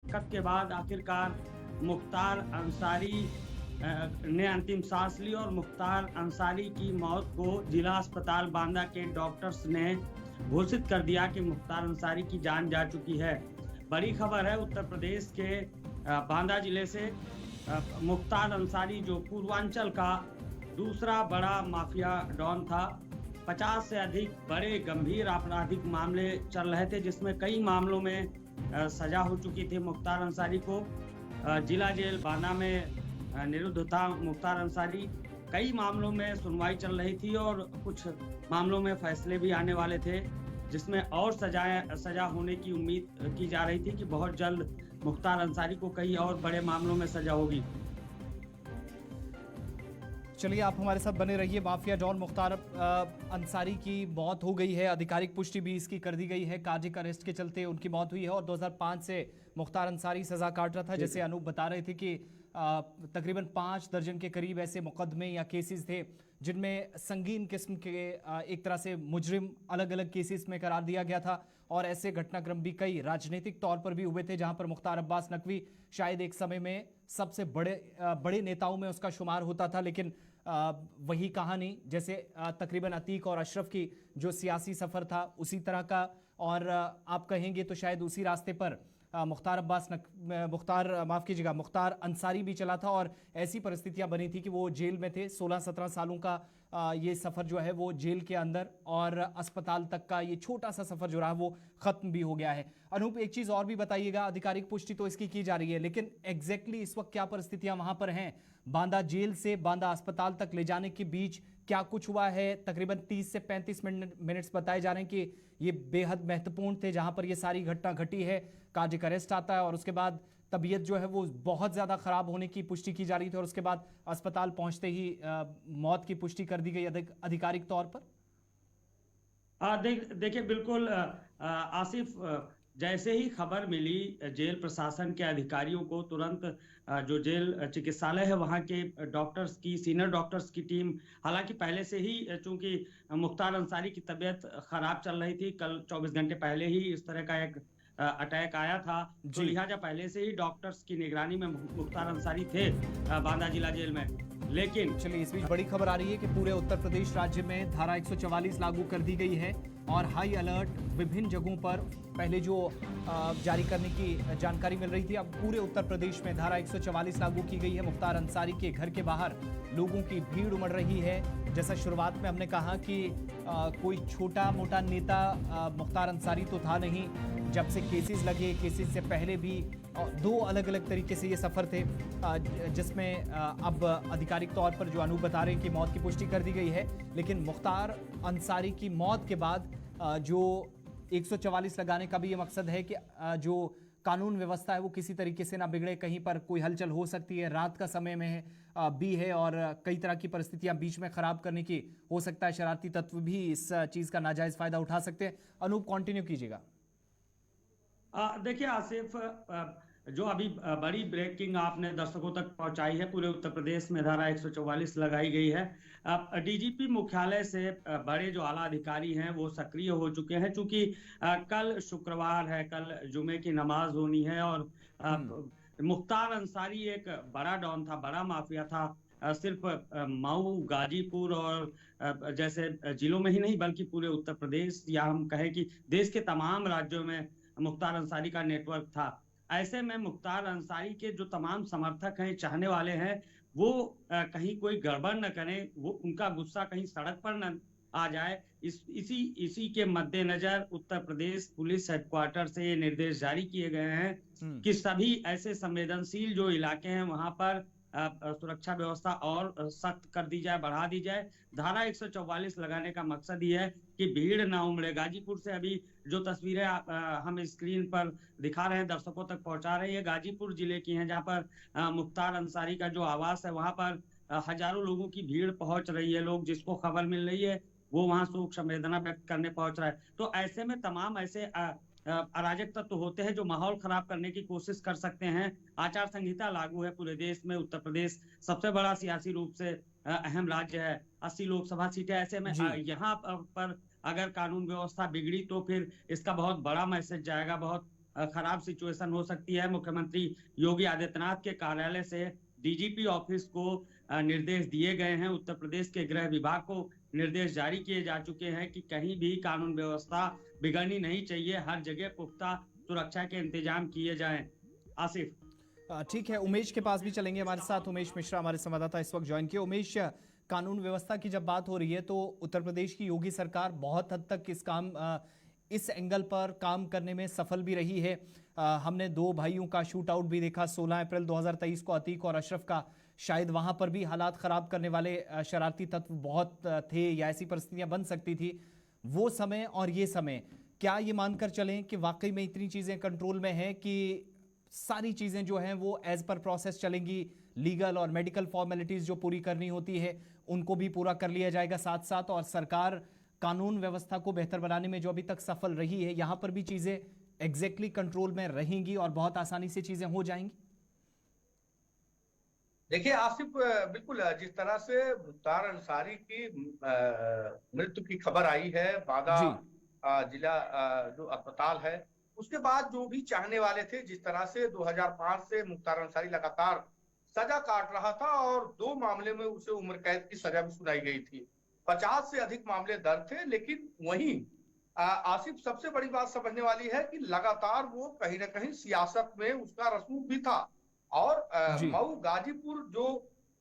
मशक्कत के बाद आखिरकार मुख्तार अंसारी ने अंतिम सांस ली और मुख्तार अंसारी की मौत को जिला अस्पताल बांदा के डॉक्टर्स ने घोषित कर दिया कि मुख्तार अंसारी की जान जा चुकी है। बड़ी खबर है उत्तर प्रदेश के बांदा जिले से। मुख्तार अंसारी जो पूर्वांचल का दूसरा बड़ा माफिया डॉन था, 50 से अधिक बड़े गंभीर आपराधिक मामले चल रहे थे, जिसमें कई मामलों में सजा हो चुकी थी मुख्तार अंसारी को। जिला जेल बांदा में निरुद्ध था मुख्तार अंसारी। कई मामलों में सुनवाई चल रही थी और कुछ मामलों में फैसले भी आने वाले थे, जिसमें और सजा होने की उम्मीद की जा रही थी कि बहुत जल्द मुख्तार अंसारी को कई और बड़े मामलों में सजा होगी। चलिए, आप हमारे साथ बने रहिए। माफिया डॉन मुख्तार अंसारी की मौत हो गई है, आधिकारिक पुष्टि भी इसकी कर दी गई है। कार्डियक अरेस्ट के चलते उनकी मौत हुई है और 2005 से मुख्तार अंसारी सजा काट रहा था। जैसे अनूप बता रहे थे कि तकरीबन 5 दर्जन के करीब ऐसे मुकदमे या केसेस थे जिनमें संगीन किस्म के एक तरह से मुजरिम अलग अलग केसेस में करार दिया गया था। और ऐसे घटनाक्रम भी कई राजनीतिक तौर पर भी हुए थे, जहां पर मुख्तार अब्बास नकवी शायद एक समय में सबसे बड़े नेताओं में उसका शुमार होता था। लेकिन वही कहानी जैसे तकरीबन अतीक और अशरफ की जो सियासी सफ़र था उसी तरह का, और आप कहेंगे तो शायद उसी रास्ते पर मुख्तार अंसारी भी चला था। और ऐसी परिस्थितियां बनी थी कि वो जेल में थे। 16-17 सालों का ये सफ़र जो है वो जेल के अंदर और अस्पताल तक का ये छोटा सा सफ़र जो रहा वो ख़त्म भी हो गया है। अनूप, एक चीज़ और भी बताइएगा, आधिकारिक पुष्टि तो इसकी की जा रही है, लेकिन एग्जैक्टली इस वक्त क्या परिस्थितियां वहां पर हैं? बांदा जेल से बांदा अस्पताल तक ले जाने के बीच क्या कुछ हुआ है? तकरीबन 30 से 35 मिनट्स बताए जा रहे हैं कि ये बेहद महत्वपूर्ण थे, जहां पर ये सारी घटना घटी है। कार्डियक अरेस्ट आता है और उसके बाद तबीयत जो है वो बहुत ज़्यादा ख़राब होने की पुष्टि की जा रही थी और उसके बाद अस्पताल पहुंचते ही मौत की पुष्टि कर दी गई आधिकारिक तौर पर। देखिए बिल्कुल आसिफ, जैसे ही खबर मिली जेल प्रशासन के अधिकारियों को तुरंत जो जेल चिकित्सालय है वहाँ के डॉक्टर्स की, सीनियर डॉक्टर्स की टीम, हालांकि पहले से ही चूंकि मुख्तार अंसारी की तबीयत खराब चल रही थी, कल 24 घंटे पहले ही इस तरह का एक अटैक आया था, तो लिहाजा पहले से ही डॉक्टर्स की निगरानी में मुख्तार अंसारी थे बांदा जिला जेल में। लेकिन चलिए, इस बीच बड़ी खबर आ रही है कि पूरे उत्तर प्रदेश राज्य में धारा 144 लागू कर दी गई है और हाई अलर्ट विभिन्न जगहों पर पहले जो जारी करने की जानकारी मिल रही थी, अब पूरे उत्तर प्रदेश में धारा 144 लागू की गई है। मुख्तार अंसारी के घर के बाहर लोगों की भीड़ उमड़ रही है। जैसा शुरुआत में हमने कहा कि कोई छोटा मोटा नेता मुख्तार अंसारी तो था नहीं। जब से केसेस लगे, केसेस से पहले भी 2 अलग अलग तरीके से ये सफ़र थे, जिसमें अब आधिकारिक तौर पर जो अनूप बता रहे हैं कि मौत की पुष्टि कर दी गई है। लेकिन मुख्तार अंसारी की मौत के बाद जो 144 लगाने का भी ये मकसद है कि जो कानून व्यवस्था है वो किसी तरीके से ना बिगड़े, कहीं पर कोई हलचल हो सकती है, रात का समय में भी है और कई तरह की परिस्थितियां बीच में खराब करने की हो सकता है। शरारती तत्व भी इस चीज़ का नाजायज़ फ़ायदा उठा सकते हैं। अनूप, कंटिन्यू कीजिएगा। देखिए आसिफ, जो अभी बड़ी ब्रेकिंग आपने दर्शकों तक पहुंचाई है, पूरे उत्तर प्रदेश में धारा 144 लगाई गई है। डीजीपी मुख्यालय से बड़े जो आला अधिकारी हैं वो सक्रिय हो चुके हैं, चूंकि कल शुक्रवार है, कल जुमे की नमाज होनी है और मुख्तार अंसारी एक बड़ा डॉन था, बड़ा माफिया था। सिर्फ मऊ, गाजीपुर और जैसे जिलों में ही नहीं बल्कि पूरे उत्तर प्रदेश या हम कहें कि देश के तमाम राज्यों में मुख्तार अंसारी का नेटवर्क था। ऐसे में मुख्तार अंसारी के जो तमाम समर्थक हैं, चाहने वाले हैं, वो कहीं कोई गड़बड़ न करें, वो उनका गुस्सा कहीं सड़क पर न आ जाए, इसी के मद्देनजर उत्तर प्रदेश पुलिस हेडक्वार्टर से ये निर्देश जारी किए गए हैं कि सभी ऐसे संवेदनशील जो इलाके हैं वहां पर सुरक्षा व्यवस्था और सख्त कर दी जाए, बढ़ा दी जाए। धारा 144 लगाने का मकसद ये है कि भीड़ ना उमड़े। गाजीपुर से अभी जो तस्वीरें हम स्क्रीन पर दिखा रहे हैं, दर्शकों तक पहुंचा रहे हैं, गाजीपुर जिले की हैं, जहां पर मुख्तार अंसारी का जो आवास है वहां पर हजारों लोगों की भीड़ पहुंच रही है। लोग जिसको खबर मिल रही है वो वहां शोक संवेदना व्यक्त करने पहुंच रहा है। तो ऐसे में तमाम ऐसे अराजक तत्व होते हैं जो माहौल खराब करने की कोशिश कर सकते हैं। आचार संहिता लागू है पूरे देश में। उत्तर प्रदेश सबसे बड़ा सियासी रूप से अहम राज्य है, 80 लोकसभा सीटें। ऐसे में यहाँ पर अगर कानून व्यवस्था बिगड़ी तो फिर इसका बहुत बड़ा मैसेज जाएगा, बहुत खराब सिचुएशन हो सकती है। मुख्यमंत्री योगी आदित्यनाथ के कार्यालय से डीजीपी ऑफिस को निर्देश दिए गए हैं। उत्तर प्रदेश के गृह विभाग को निर्देश जारी किए जा चुके हैं कि कहीं भी कानून व्यवस्था बिगड़नी नहीं चाहिए, हर जगह पुख्ता सुरक्षा के इंतजाम किए जाएं। आसिफ, ठीक है, उमेश के पास भी चलेंगे हमारे साथ। उमेश मिश्रा हमारे संवाददाता इस वक्त ज्वाइन किए। उमेश, कानून व्यवस्था की जब बात हो रही है तो उत्तर प्रदेश की योगी सरकार बहुत हद तक इस एंगल पर काम करने में सफल भी रही है। हमने दो भाइयों का शूट आउट भी देखा 16 अप्रैल 2023 को, अतीक और अशरफ का। शायद वहां पर भी हालात खराब करने वाले शरारती तत्व बहुत थे या ऐसी परिस्थितियां बन सकती थी। वो समय और ये समय, क्या ये मानकर चलें कि वाकई में इतनी चीजें कंट्रोल में हैं कि सारी चीजें जो हैं वो एज पर प्रोसेस चलेंगी, लीगल और मेडिकल फॉर्मेलिटीज जो पूरी करनी होती है उनको भी पूरा कर लिया जाएगा साथ साथ, और सरकार कानून व्यवस्था को बेहतर बनाने में जो अभी तक सफल रही है यहां पर भी चीजें एग्जैक्टली कंट्रोल में रहेंगी और बहुत आसानी से चीजें हो जाएंगी? देखिए आसिफ, बिल्कुल जिस तरह से मुख्तार अंसारी की मृत्यु की खबर आई है बांदा जिला जो अस्पताल है, उसके बाद जो भी चाहने वाले थे, जिस तरह से 2005 से मुख्तार अंसारी लगातार सजा काट रहा था और 2 मामले में उसे उम्र कैद की सजा भी सुनाई गई थी, 50 से अधिक मामले दर्ज थे। लेकिन वहीं आसिफ, सबसे बड़ी बात समझने वाली है कि लगातार वो कहीं ना कहीं सियासत में उसका रसूख भी था। और मऊ गाजीपुर जो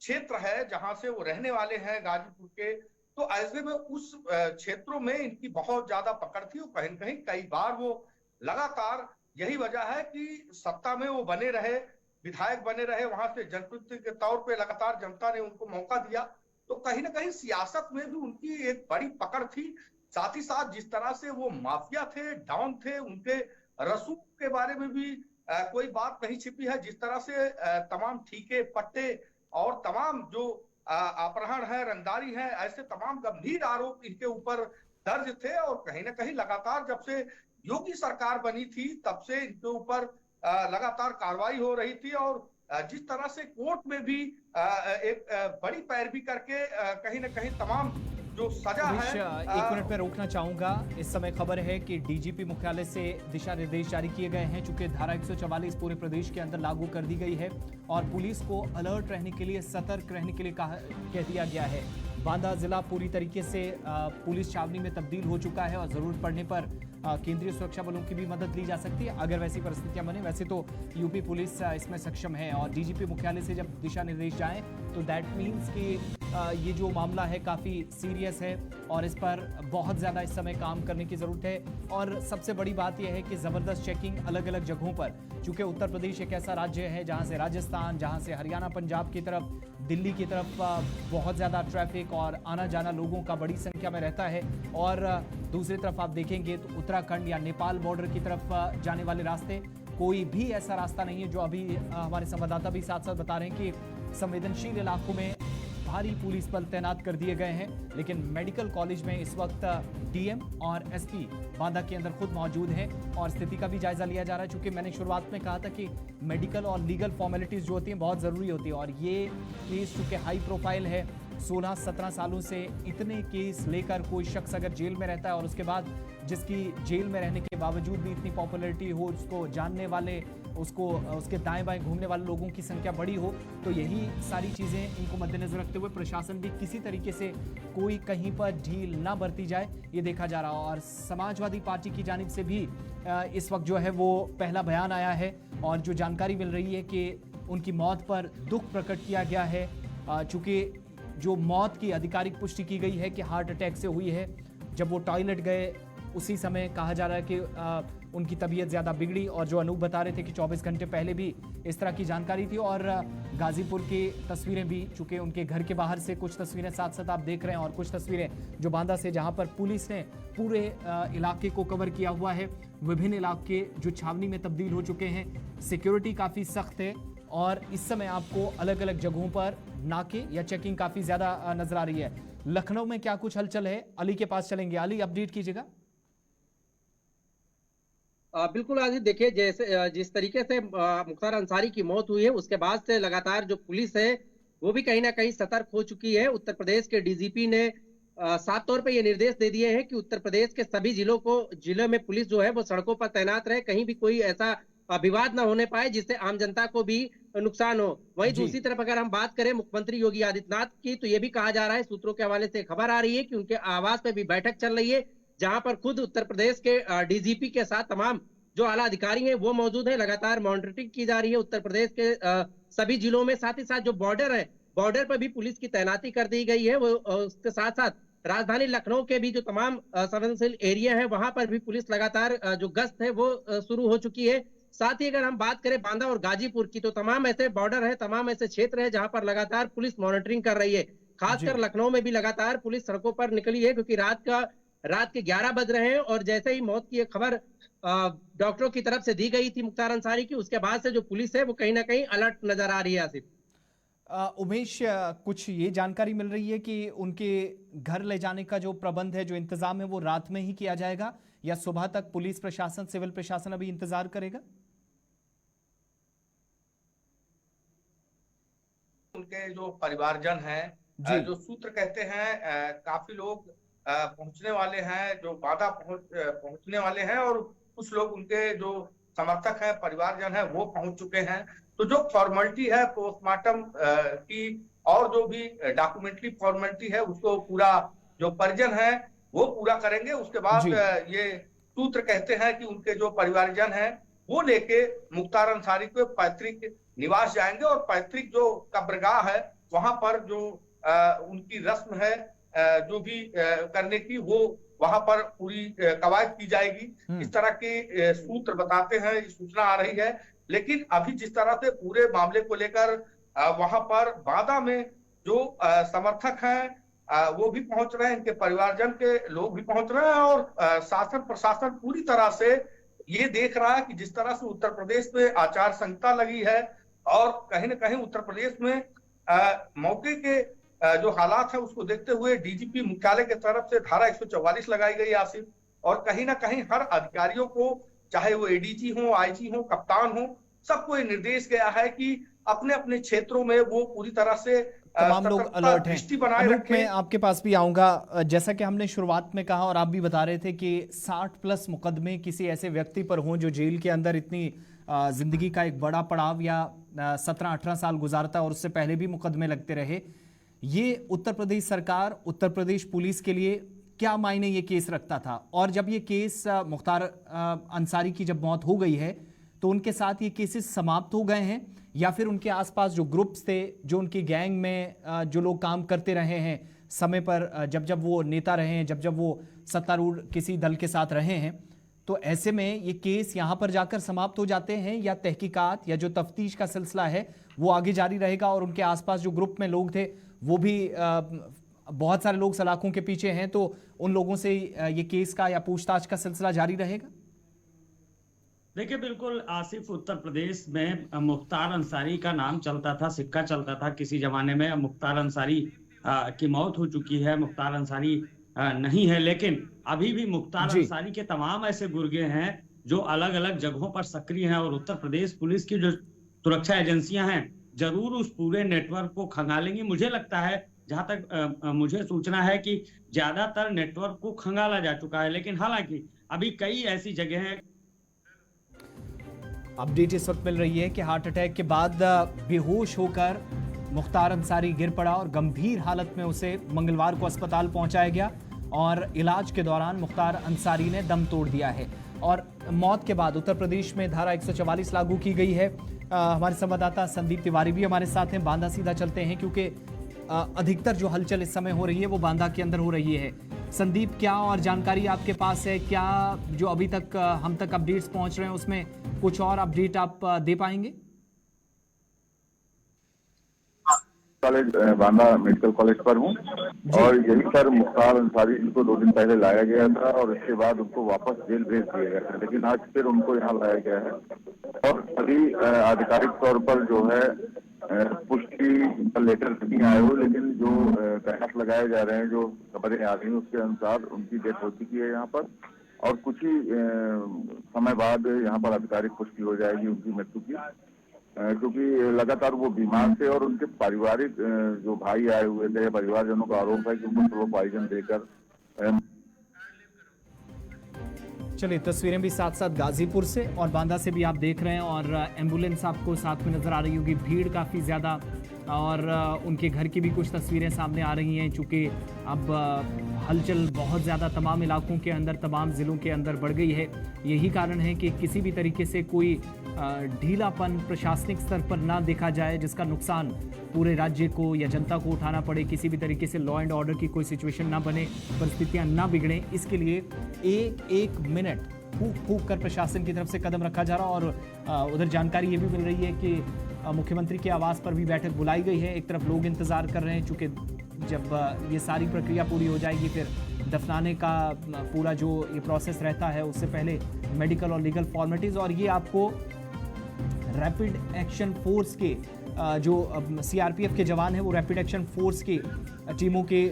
क्षेत्र है जहां से वो रहने वाले हैं गाजीपुर के, तो ऐसे में उस क्षेत्रों में इनकी बहुत ज्यादा पकड़ थी। और कहीं कहीं कई बार वो लगातार, यही वजह है कि सत्ता में वो बने रहे, विधायक बने रहे, वहां से जनप्रतिनिधि के तौर पे लगातार जनता ने उनको मौका दिया। तो कहीं ना कहीं सियासत में भी उनकी एक बड़ी पकड़ थी। साथ ही साथ जिस तरह से वो माफिया थे, डॉन थे, उनके रसूख के बारे में भी कोई बात नहीं छिपी है। जिस तरह से तमाम ठीके, पट्टे और तमाम जो अपहरण है, रंगदारी है, ऐसे तमाम गंभीर आरोप इनके ऊपर दर्ज थे। और कहीं ना कहीं लगातार जब से योगी सरकार बनी थी तब से इनके ऊपर लगातार कार्रवाई हो रही थी। और जिस तरह से कोर्ट में भी एक बड़ी पैरवी करके कहीं ना कहीं तमाम जो सजा है। 1 मिनट में रोकना चाहूंगा। इस समय खबर है कि डीजीपी मुख्यालय से दिशा निर्देश जारी किए गए हैं, चूंकि धारा 144 पूरे प्रदेश के अंदर लागू कर दी गई है और पुलिस को अलर्ट रहने के लिए, सतर्क रहने के लिए कह दिया गया है। बांदा जिला पूरी तरीके से पुलिस छावनी में तब्दील हो चुका है और जरूरत पड़ने पर केंद्रीय सुरक्षा बलों की भी मदद ली जा सकती है अगर वैसी परिस्थितियां बने। वैसे तो यूपी पुलिस इसमें सक्षम है और डीजीपी मुख्यालय से जब दिशा निर्देश जाएं तो दैट मीन्स कि ये जो मामला है काफ़ी सीरियस है और इस पर बहुत ज़्यादा इस समय काम करने की ज़रूरत है। और सबसे बड़ी बात यह है कि ज़बरदस्त चेकिंग अलग अलग जगहों पर, चूँकि उत्तर प्रदेश एक ऐसा राज्य है जहाँ से राजस्थान, जहाँ से हरियाणा, पंजाब की तरफ, दिल्ली की तरफ बहुत ज़्यादा ट्रैफिक और आना जाना लोगों का बड़ी संख्या में रहता है। और दूसरी तरफ आप देखेंगे तो उत्तराखंड या नेपाल बॉर्डर की तरफ जाने वाले रास्ते, कोई भी ऐसा रास्ता नहीं है जो अभी हमारे संवाददाता भी साथ साथ बता रहे हैं कि संवेदनशील इलाकों में भारी पुलिस बल तैनात कर दिए गए हैं। लेकिन मेडिकल कॉलेज में इस वक्त डीएम और एसपी बांदा के अंदर खुद मौजूद हैं और स्थिति का भी जायजा लिया जा रहा है। चूंकि मैंने शुरुआत में कहा था कि मेडिकल और लीगल फॉर्मेलिटीज जो होती हैं बहुत ज़रूरी होती है और ये केस चूंकि हाई प्रोफाइल है, 16-17 सालों से इतने केस लेकर कोई शख्स अगर जेल में रहता है और उसके बाद जिसकी जेल में रहने के बावजूद भी इतनी पॉपुलैरिटी हो, उसको जानने वाले, उसको उसके दाएं बाएं घूमने वाले लोगों की संख्या बड़ी हो, तो यही सारी चीज़ें इनको मद्देनजर रखते हुए प्रशासन भी किसी तरीके से कोई कहीं पर ढील ना बरती जाए, ये देखा जा रहा है। और समाजवादी पार्टी की जानिब से भी इस वक्त जो है वो पहला बयान आया है और जो जानकारी मिल रही है कि उनकी मौत पर दुख प्रकट किया गया है। चूँकि जो मौत की आधिकारिक पुष्टि की गई है कि हार्ट अटैक से हुई है, जब वो टॉयलेट गए उसी समय कहा जा रहा है कि उनकी तबीयत ज़्यादा बिगड़ी और जो अनूप बता रहे थे कि 24 घंटे पहले भी इस तरह की जानकारी थी। और गाजीपुर की तस्वीरें भी, चूँकि उनके घर के बाहर से कुछ तस्वीरें साथ साथ आप देख रहे हैं और कुछ तस्वीरें जो बांदा से, जहां पर पुलिस ने पूरे इलाके को कवर किया हुआ है। विभिन्न इलाके जो छावनी में तब्दील हो चुके हैं, सिक्योरिटी काफ़ी सख्त है और इस समय आपको अलग अलग जगहों पर नाके या चेकिंग काफ़ी ज़्यादा नजर आ रही है। लखनऊ में क्या कुछ हलचल है, अली के पास चलेंगे। अली, अपडेट कीजिएगा। बिल्कुल आदित्य, देखिए जैसे जिस तरीके से मुख्तार अंसारी की मौत हुई है उसके बाद से लगातार जो पुलिस है वो भी कहीं ना कहीं सतर्क हो चुकी है। उत्तर प्रदेश के डीजीपी ने साफ तौर पे ये निर्देश दे दिए हैं कि उत्तर प्रदेश के सभी जिलों में पुलिस जो है वो सड़कों पर तैनात रहे, कहीं भी कोई ऐसा विवाद ना होने पाए जिससे आम जनता को भी नुकसान हो। वहीं जी। दूसरी तरफ अगर हम बात करें मुख्यमंत्री योगी आदित्यनाथ की, तो ये भी कहा जा रहा है, सूत्रों के हवाले से खबर आ रही है कि उनके आवास पे भी बैठक चल रही है, जहां पर खुद उत्तर प्रदेश के डीजीपी के साथ तमाम जो आला अधिकारी हैं वो मौजूद है। लगातार मॉनिटरिंग की जा रही है उत्तर प्रदेश के सभी जिलों में। साथ ही साथ जो बॉर्डर है, बॉर्डर पर भी पुलिस की तैनाती कर दी गई है। वो उसके साथ साथ राजधानी लखनऊ के भी जो तमाम संवेदनशील एरिया है वहां पर भी पुलिस लगातार जो गश्त है वो शुरू हो चुकी है। साथ ही अगर हम बात करें बांदा और गाजीपुर की, तो तमाम ऐसे बॉर्डर है, तमाम ऐसे क्षेत्र है जहां पर लगातार पुलिस मॉनिटरिंग कर रही है। खासकर लखनऊ में भी लगातार पुलिस सड़कों पर निकली है, क्योंकि रात के 11 बज रहे हैं और जैसे ही मौत की खबर डॉक्टरों की तरफ से दी गई थी मुख्तार अंसारी की, उसके बाद से जो पुलिस है वो कहीं ना कहीं अलर्ट नजर आ रही है। आसिफ, उमेश, कुछ ये जानकारी मिल रही है कि उनके घर ले जाने का जो प्रबंध है, जो इंतजाम है, वो रात में ही किया जाएगा या सुबह तक पुलिस प्रशासन, सिविल प्रशासन अभी इंतजार करेगा? उनके जो परिवारजन हैं, जो सूत्र कहते हैं, काफी लोग पहुंचने वाले हैं, जो बांदा पहुंचने वाले हैं, और कुछ लोग उनके जो समर्थक हैं, परिवारजन हैं, वो पहुंच चुके हैं। तो जो फॉर्मेलिटी है पोस्टमार्टम की और जो भी डॉक्यूमेंट्री फॉर्मेलिटी है, उसको पूरा जो परिजन है वो पूरा करेंगे। उसके बाद ये सूत्र कहते हैं कि उनके जो परिवारजन हैं वो लेके मुख्तार अंसारी के पैतृक निवास जाएंगे, और पैतृक जो कब्रगाह है वहां पर जो उनकी रस्म है जो भी करने की, वो वहां पर पूरी कवायद की जाएगी। इस तरह के सूत्र बताते हैं, सूचना आ रही है। लेकिन अभी जिस तरह से पूरे मामले को लेकर वहां पर बांदा में जो समर्थक हैं वो भी पहुंच रहे हैं, इनके परिवारजन के लोग भी पहुंच रहे हैं, और शासन प्रशासन पूरी तरह से ये देख रहा है कि जिस तरह से उत्तर प्रदेश में आचार संहिता लगी है, और कहीं ना कहीं उत्तर प्रदेश में मौके के जो हालात है उसको देखते हुए डीजीपी मुख्यालय की तरफ से धारा 144 लगाई गई आसिफ, और कहीं ना कहीं हर अधिकारियों को, चाहे वो एडीजी हो, आईजी हो, कप्तान हो, सबको ये निर्देश गया है कि अपने अपने क्षेत्रों में वो पूरी तरह से तमाम लोग अलर्ट हैं। अनूप, मैं आपके पास भी आऊंगा। जैसा कि हमने शुरुआत में कहा और आप भी बता रहे थे कि 60+ मुकदमे किसी ऐसे व्यक्ति पर हों जो जेल के अंदर इतनी जिंदगी का एक बड़ा पड़ाव या 17-18 साल गुजारता और उससे पहले भी मुकदमे लगते रहे, ये उत्तर प्रदेश सरकार, उत्तर प्रदेश पुलिस के लिए क्या मायने ये केस रखता था? और जब ये केस मुख्तार अंसारी की जब मौत हो गई है तो उनके साथ ये केसेस समाप्त हो गए हैं, या फिर उनके आसपास जो ग्रुप्स थे, जो उनकी गैंग में जो लोग काम करते रहे हैं समय पर, जब जब वो नेता रहे हैं, जब जब वो सत्तारूढ़ किसी दल के साथ रहे हैं, तो ऐसे में ये केस यहाँ पर जाकर समाप्त हो जाते हैं, या तहकीकात या जो तफ्तीश का सिलसिला है वो आगे जारी रहेगा और उनके आसपास जो ग्रुप में लोग थे वो भी बहुत सारे लोग सलाखों के पीछे हैं, तो उन लोगों से ये केस का या पूछताछ का सिलसिला जारी रहेगा? देखिए, बिल्कुल आसिफ, उत्तर प्रदेश में मुख्तार अंसारी का नाम चलता था, सिक्का चलता था किसी जमाने में। मुख्तार अंसारी की मौत हो चुकी है, मुख्तार अंसारी नहीं है, लेकिन अभी भी मुख्तार अंसारी के तमाम ऐसे गुर्गे हैं जो अलग अलग जगहों पर सक्रिय हैं, और उत्तर प्रदेश पुलिस की जो सुरक्षा एजेंसियां हैं जरूर उस पूरे नेटवर्क को खंगालेंगी। मुझे लगता है, जहां तक मुझे सूचना है, कि ज्यादातर नेटवर्क को खंगाला जा चुका है, लेकिन हालांकि अभी कई ऐसी जगह हैं। अपडेट इस वक्त मिल रही है कि हार्ट अटैक के बाद बेहोश होकर मुख्तार अंसारी गिर पड़ा और गंभीर हालत में उसे मंगलवार को अस्पताल पहुंचाया गया, और इलाज के दौरान मुख्तार अंसारी ने दम तोड़ दिया है। और मौत के बाद उत्तर प्रदेश में धारा 144 लागू की गई है। हमारे संवाददाता संदीप तिवारी भी हमारे साथ हैं। बांदा सीधा चलते हैं, क्योंकि अधिकतर जो हलचल इस समय हो रही है वो बांदा के अंदर हो रही है। संदीप, क्या और जानकारी आपके पास है? क्या जो अभी तक हम तक अपडेट्स पहुंच रहे हैं उसमें कुछ और अपडेट आप दे पाएंगे? कॉलेज बांदा मेडिकल कॉलेज पर हूँ, और यही पर मुख्तार अंसारी जी को 2 दिन पहले लाया गया था, और इसके बाद उनको वापस जेल भेज दिया गया था, लेकिन आज फिर उनको यहाँ लाया गया है। और अभी आधिकारिक तौर पर जो है पुष्टि लेटर नहीं आए हो, लेकिन जो बयान लगाए जा रहे हैं, जो खबरें आ रही हैं, उसके अनुसार उनकी डेथ हो चुकी है यहाँ पर, और कुछ ही समय बाद यहाँ पर आधिकारिक पुष्टि हो जाएगी उनकी मृत्यु की। क्योंकि लगातार वो बीमार थे और उनके पारिवारिक जो भाई आए हुए थे, परिवारजनों का आरोप है कि उनको स्लो पॉइजन देकर। चलिए, तस्वीरें भी साथ साथ गाजीपुर से और बांदा से भी आप देख रहे हैं और एम्बुलेंस आपको साथ में नजर आ रही होगी, भीड़ काफ़ी ज़्यादा और उनके घर की भी कुछ तस्वीरें सामने आ रही हैं, चूँकि अब हलचल बहुत ज़्यादा तमाम इलाकों के अंदर, तमाम ज़िलों के अंदर बढ़ गई है। यही कारण है कि किसी भी तरीके से कोई ढीलापन प्रशासनिक स्तर पर ना देखा जाए जिसका नुकसान पूरे राज्य को या जनता को उठाना पड़े, किसी भी तरीके से लॉ एंड ऑर्डर की कोई सिचुएशन ना बने, परिस्थितियां ना बिगड़ें, इसके लिए एक एक मिनट फूक फूक कर प्रशासन की तरफ से कदम रखा जा रहा। और उधर जानकारी ये भी मिल रही है कि मुख्यमंत्री के आवास पर भी बैठक बुलाई गई है। एक तरफ लोग इंतजार कर रहे हैं, चूँकि जब ये सारी प्रक्रिया पूरी हो जाएगी फिर दफनाने का पूरा जो ये प्रोसेस रहता है उससे पहले मेडिकल और लीगल फॉर्मेलिटीज़, और ये आपको रैपिड एक्शन फोर्स के जो सीआरपीएफ के जवान हैं वो रैपिड एक्शन फोर्स की टीमों के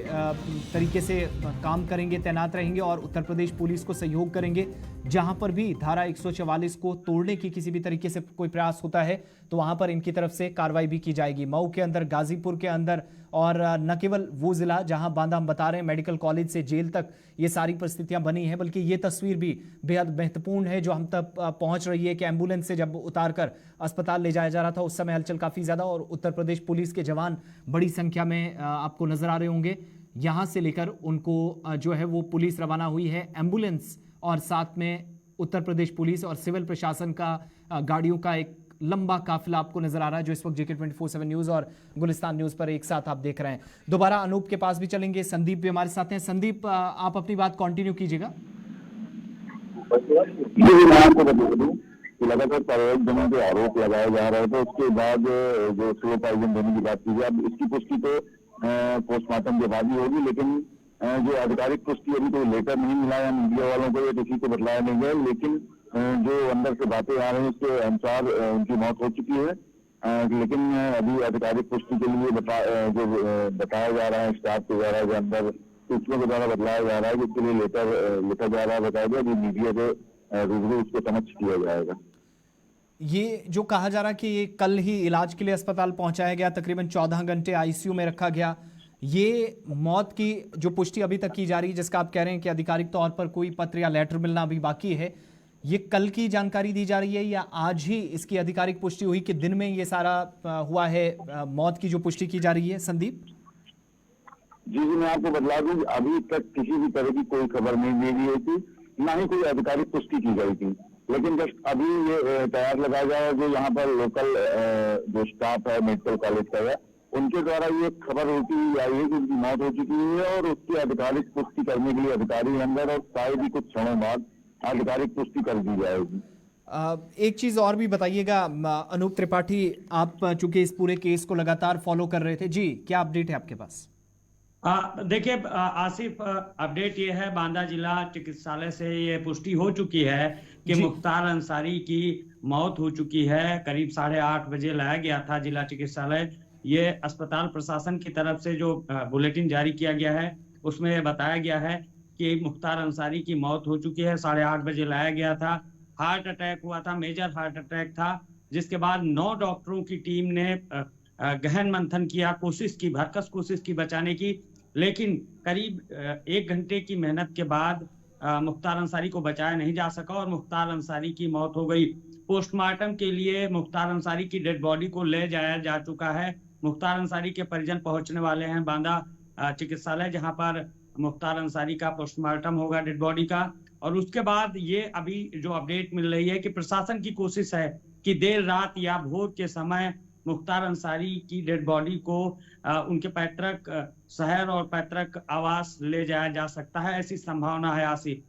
तरीके से काम करेंगे, तैनात रहेंगे और उत्तर प्रदेश पुलिस को सहयोग करेंगे। जहां पर भी धारा 144 को तोड़ने की किसी भी तरीके से कोई प्रयास होता है तो वहां पर इनकी तरफ से कार्रवाई भी की जाएगी। मऊ के अंदर, गाजीपुर के अंदर और न केवल वो जिला जहां बांदा हम बता रहे हैं मेडिकल कॉलेज से जेल तक ये सारी परिस्थितियां बनी हैं, बल्कि ये तस्वीर भी बेहद महत्वपूर्ण है जो हम तक पहुंच रही है कि एम्बुलेंस से जब उतारकर अस्पताल ले जाया जा रहा था उस समय हलचल काफ़ी ज़्यादा और उत्तर प्रदेश पुलिस के जवान बड़ी संख्या में आपको नजर आ रहे होंगे। यहाँ से लेकर उनको जो है वो पुलिस रवाना हुई है, एम्बुलेंस और साथ में उत्तर प्रदेश पुलिस और सिविल प्रशासन का गाड़ियों का एक लंबा काफिला आपको नजर आ रहा है जो इस वक्त जेके 24/7 न्यूज और गुलिस्तान न्यूज पर एक साथ आप देख रहे हैं। दोबारा अनूप के पास भी चलेंगे, संदीप भी हमारे साथ हैं। संदीप, आप अपनी बात कंटिन्यू कीजिएगा। मैं आपको बता दूं कि लगातार प्रायोजक जनों के आरोप लगाए जा रहे थे, उसके बाद जो स्लो पॉइजन देने की बात की गई, अब इसकी पुष्टि तो पोस्टमार्टम के बाद ही होगी, लेकिन जो आधिकारिक पुष्टि अभी कोई लेटर नहीं मिला है मीडिया वालों को या किसी को बतलाया नहीं गया, लेकिन जो अंदर से बातें आ रही हैं उसके अनुसार उनकी मौत हो चुकी है। लेकिन अभी आधिकारिक पुष्टि के लिए बताया जा रहा है स्टाफ के द्वारा, जो अंदर सूचना के द्वारा बतलाया जा रहा है कि इसके लिए लेटर लिखा जा रहा है, बताया गया जो मीडिया के रूबरू उसको समक्ष किया जाएगा। ये जो कहा जा रहा है कि ये कल ही इलाज के लिए अस्पताल पहुंचाया गया, तकरीबन 14 घंटे आईसीयू में रखा गया, ये मौत की जो पुष्टि अभी तक की जा रही है जिसका आप कह रहे हैं कि आधिकारिक तौर पर कोई पत्र या लेटर मिलना अभी बाकी है, ये कल की जानकारी दी जा रही है या आज ही इसकी आधिकारिक पुष्टि हुई कि दिन में ये सारा हुआ है, मौत की जो पुष्टि की जा रही है? संदीप जी, मैं आपको बतला दूं अभी तक किसी भी तरह की कोई खबर नहीं दी गई थी, ना ही कोई आधिकारिक पुष्टि की गई थी, लेकिन जस्ट अभी ये तैयार लगाया जाए जो यहाँ पर लोकल जो स्टाफ है मेडिकल कॉलेज का है उनके द्वारा ये खबर होती आई है कि उनकी मौत हो चुकी है और उसकी आधिकारिक पुष्टि करने के लिए अधिकारी अंदर और शायद ही कुछ क्षणों बाद आधिकारिक पुष्टि कर दी जाएगी। एक चीज और भी बताइएगा अनूप त्रिपाठी, आप चूंकि इस पूरे केस को लगातार फॉलो कर रहे थे, जी क्या अपडेट है आपके पास? देखिए आसिफ, अपडेट ये है बांदा जिला चिकित्सालय से ये पुष्टि हो चुकी है कि मुख्तार अंसारी की मौत हो चुकी है। करीब 8:30 बजे लाया गया था जिला चिकित्सालय। ये अस्पताल प्रशासन की तरफ से जो बुलेटिन जारी किया गया है उसमें बताया गया है कि मुख्तार अंसारी की मौत हो चुकी है। 8:30 बजे लाया गया था, हार्ट अटैक हुआ था, मेजर हार्ट अटैक था, जिसके बाद 9 डॉक्टरों की टीम ने गहन मंथन किया, कोशिश की, भरकस कोशिश की बचाने की, लेकिन करीब 1 घंटे की मेहनत के बाद मुख्तार अंसारी को बचाया नहीं जा सका और मुख्तार अंसारी की मौत हो गई। पोस्टमार्टम के लिए मुख्तार अंसारी की डेड बॉडी को ले जाया जा चुका है। मुख्तार अंसारी के परिजन पहुंचने वाले हैं बांदा चिकित्सालय, जहां पर मुख्तार अंसारी का पोस्टमार्टम होगा डेड बॉडी का। और उसके बाद ये अभी जो अपडेट मिल रही है कि प्रशासन की कोशिश है कि देर रात या भोर के समय मुख्तार अंसारी की डेड बॉडी को उनके पैतृक शहर और पैतृक आवास ले जाया जा सकता है, ऐसी संभावना है। आसिफ,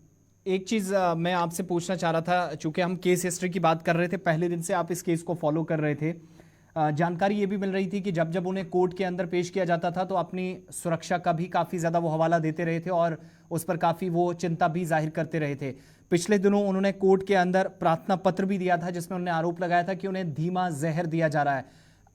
एक चीज मैं आपसे पूछना चाह रहा था, चूंकि हम केस हिस्ट्री की बात कर रहे थे, पहले दिन से आप इस केस को फॉलो कर रहे थे, जानकारी ये भी मिल रही थी कि जब जब उन्हें कोर्ट के अंदर पेश किया जाता था तो अपनी सुरक्षा का भी काफ़ी ज़्यादा वो हवाला देते रहे थे और उस पर काफ़ी वो चिंता भी जाहिर करते रहे थे। पिछले दिनों उन्होंने कोर्ट के अंदर प्रार्थना पत्र भी दिया था जिसमें उन्होंने आरोप लगाया था कि उन्हें धीमा जहर दिया जा रहा है।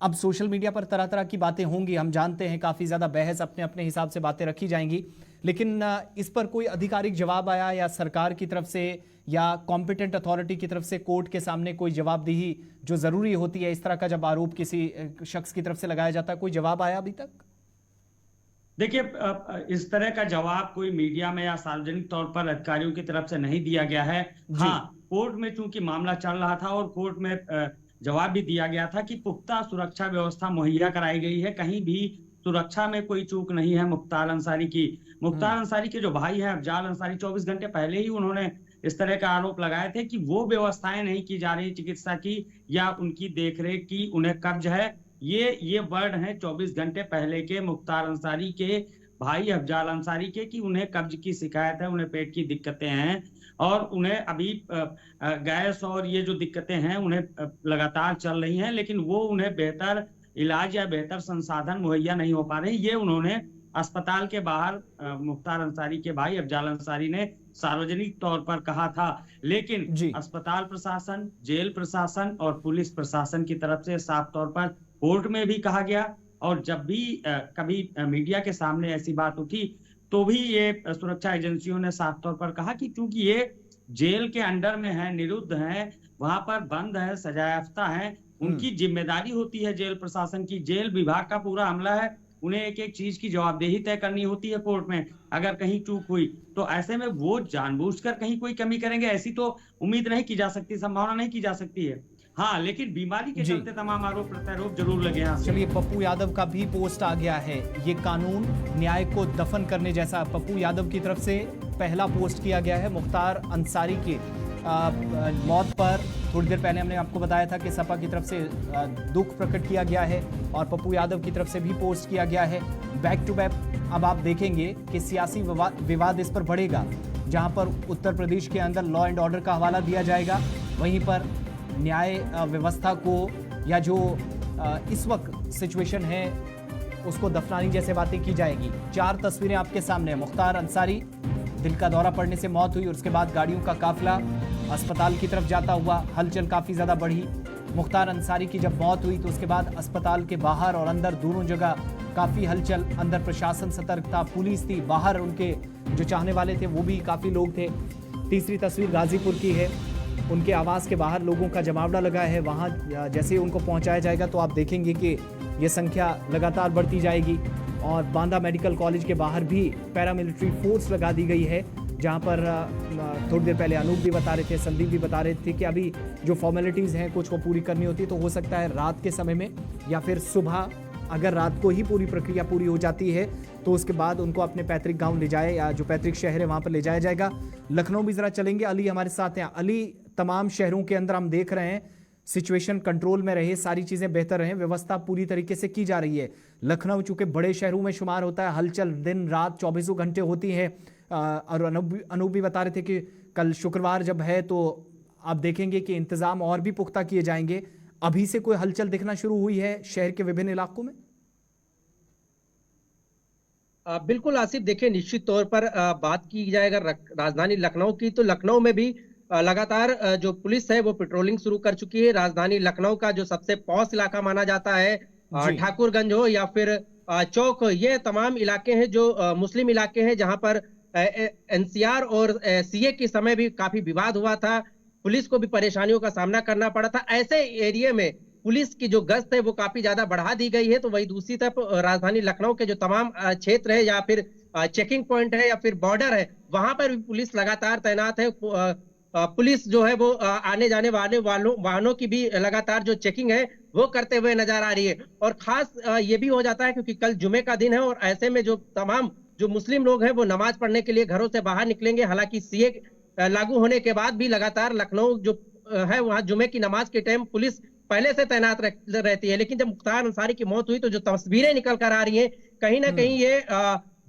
अब सोशल मीडिया पर तरह तरह की बातें होंगी, हम जानते हैं, काफ़ी ज़्यादा बहस अपने अपने हिसाब से बातें रखी जाएंगी, लेकिन इस पर कोई आधिकारिक जवाब आया या सरकार की तरफ से या कॉम्पिटेंट अथॉरिटी की तरफ से कोर्ट के सामने कोई जवाबदेही जो ज़रूरी होती है, इस तरह का जब आरोप किसी शख्स की तरफ से लगाया जाता है, कोई जवाब आया अभी तक? देखिए, इस तरह का जवाब कोई मीडिया में या सार्वजनिक तौर पर अधिकारियों की तरफ से नहीं दिया गया है। हाँ, कोर्ट में चूंकि मामला चल रहा था और कोर्ट में जवाब भी दिया गया था कि पुख्ता सुरक्षा व्यवस्था मुहैया कराई गई है, कहीं भी सुरक्षा में कोई चूक नहीं है मुख्तार अंसारी की। मुख्तार अंसारी के जो भाई हैं अफजाल अंसारी, 24 घंटे पहले ही उन्होंने इस तरह का आरोप लगाए थे कि वो व्यवस्थाएं नहीं की जा रही चिकित्सा की या उनकी देखरेख की, उन्हें कब्ज है। ये वर्ड हैं 24 घंटे पहले के मुख्तार अंसारी के भाई अफजाल अंसारी के कि उन्हें कब्ज की शिकायत है, उन्हें पेट की दिक्कतें हैं और उन्हें अभी गैस और ये जो दिक्कतें हैं उन्हें लगातार चल रही हैं, लेकिन वो उन्हें बेहतर इलाज या बेहतर संसाधन मुहैया नहीं हो पा रहे। ये उन्होंने अस्पताल के बाहर मुख्तार अंसारी के भाई अफजाल अंसारी ने सार्वजनिक तौर पर कहा था, लेकिन अस्पताल प्रशासन, जेल प्रशासन और पुलिस प्रशासन की तरफ से साफ तौर पर कोर्ट में भी कहा गया और जब भी कभी मीडिया के सामने ऐसी बात उठी तो भी ये सुरक्षा एजेंसियों ने साफ तौर पर कहा कि चूंकि ये जेल के अंडर में है, निरुद्ध है, वहां पर बंद है, सजायाफ्ता है, उनकी जिम्मेदारी होती है जेल प्रशासन की, जेल विभाग का पूरा अमला है, उन्हें एक एक चीज की जवाबदेही तय करनी होती है कोर्ट में अगर कहीं चूक हुई तो ऐसे में वो जानबूझकर कहीं कोई कमी करेंगे ऐसी तो उम्मीद नहीं की जा सकती, संभावना नहीं की जा सकती है। हाँ, लेकिन बीमारी के चलते तमाम आरोप प्रत्यारोप जरूर लगे हैं। चलिए, पप्पू यादव का भी पोस्ट आ गया है। ये कानून न्याय को दफन करने जैसा पप्पू यादव की तरफ से पहला पोस्ट किया गया है। मुख्तार अंसारी की मौत पर थोड़ी देर पहले हमने आपको बताया था कि सपा की तरफ से दुख प्रकट किया गया है और पप्पू यादव की तरफ से भी पोस्ट किया गया है। बैक टू बैक अब आप देखेंगे कि सियासी विवाद इस पर बढ़ेगा, जहां पर उत्तर प्रदेश के अंदर लॉ एंड ऑर्डर का हवाला दिया जाएगा, वहीं पर न्याय व्यवस्था को या जो इस वक्त सिचुएशन है उसको दफनानी जैसे बातें की जाएगी। 4 तस्वीरें आपके सामने। मुख्तार अंसारी, दिल का दौरा पड़ने से मौत हुई और उसके बाद गाड़ियों का काफिला अस्पताल की तरफ जाता हुआ, हलचल काफ़ी ज़्यादा बढ़ी। मुख्तार अंसारी की जब मौत हुई तो उसके बाद अस्पताल के बाहर और अंदर दोनों जगह काफ़ी हलचल, अंदर प्रशासन सतर्क था, पुलिस थी, बाहर उनके जो चाहने वाले थे वो भी काफ़ी लोग थे। तीसरी तस्वीर गाजीपुर की है, उनके आवास के बाहर लोगों का जमावड़ा लगा है। वहाँ जैसे ही उनको पहुँचाया जाएगा तो आप देखेंगे कि ये संख्या लगातार बढ़ती जाएगी और बांदा मेडिकल कॉलेज के बाहर भी पैरामिलिट्री फोर्स लगा दी गई है, जहाँ पर थोड़ी देर पहले अनूप भी बता रहे थे, संदीप भी बता रहे थे कि अभी जो फॉर्मेलिटीज़ हैं कुछ को पूरी करनी होती है, तो हो सकता है रात के समय में या फिर सुबह, अगर रात को ही पूरी प्रक्रिया पूरी हो जाती है तो उसके बाद उनको अपने पैतृक गांव ले जाए या जो पैतृक शहर है वहाँ पर ले जाया जाएगा। लखनऊ भी ज़रा चलेंगे, अली हमारे साथ हैं। अली, तमाम शहरों के अंदर हम देख रहे हैं सिचुएशन कंट्रोल में रहे, सारी चीज़ें बेहतर रहें, व्यवस्था पूरी तरीके से की जा रही है। लखनऊ चूँकि बड़े शहरों में शुमार होता है, हलचल दिन रात 24 घंटे होती है और अनूप भी बता रहे थे कि कल शुक्रवार जब है तो आप देखेंगे कि इंतज़ाम और भी पुख्ता किए जाएंगे। अभी से कोई हलचल दिखना शुरू हुई है शहर के विभिन्न इलाकों में? बिल्कुल आसिफ, देखिए निश्चित तौर पर बात की जाए अगर राजधानी लखनऊ की, तो लखनऊ में भी लगातार जो पुलिस है वो पेट्रोलिंग शुरू कर चुकी है। राजधानी लखनऊ का जो सबसे पॉश इलाका माना जाता है, ठाकुरगंज हो या फिर चौक, ये तमाम इलाके हैं जो मुस्लिम इलाके हैं, जहां पर एनसीआर और सीए के समय भी काफी विवाद हुआ था, पुलिस को भी परेशानियों का सामना करना पड़ा था। ऐसे एरिया में पुलिस की जो गश्त है वो काफी ज्यादा बढ़ा दी गई है। तो वही दूसरी तरफ राजधानी लखनऊ के जो तमाम क्षेत्र है या फिर चेकिंग पॉइंट है या फिर बॉर्डर है, वहां पर भी पुलिस लगातार तैनात है। पुलिस जो है वो आने जाने वाले वाहनों की भी लगातार जो चेकिंग है वो करते हुए नजर आ रही है। और खास ये भी हो जाता है क्योंकि कल जुमे का दिन है और ऐसे में जो तमाम जो मुस्लिम लोग हैं वो नमाज पढ़ने के लिए घरों से बाहर निकलेंगे। हालांकि सीए लागू होने के बाद भी लगातार लखनऊ जो है वहां जुमे की नमाज के टाइम पुलिस पहले से तैनात रहती है। लेकिन जब मुख्तार अंसारी की मौत हुई तो जो तस्वीरें निकल कर आ रही हैं, कहीं ना कहीं ये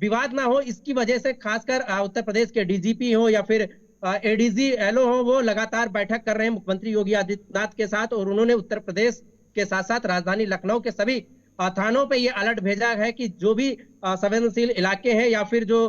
विवाद ना हो इसकी वजह से खासकर उत्तर प्रदेश के डीजीपी हो या फिर एडीजी एलओ हो, वो लगातार बैठक कर रहे हैं मुख्यमंत्री योगी आदित्यनाथ के साथ। और उन्होंने उत्तर प्रदेश के साथ साथ राजधानी लखनऊ के सभी थानों पे ये अलर्ट भेजा है कि जो भी संवेदनशील इलाके हैं या फिर जो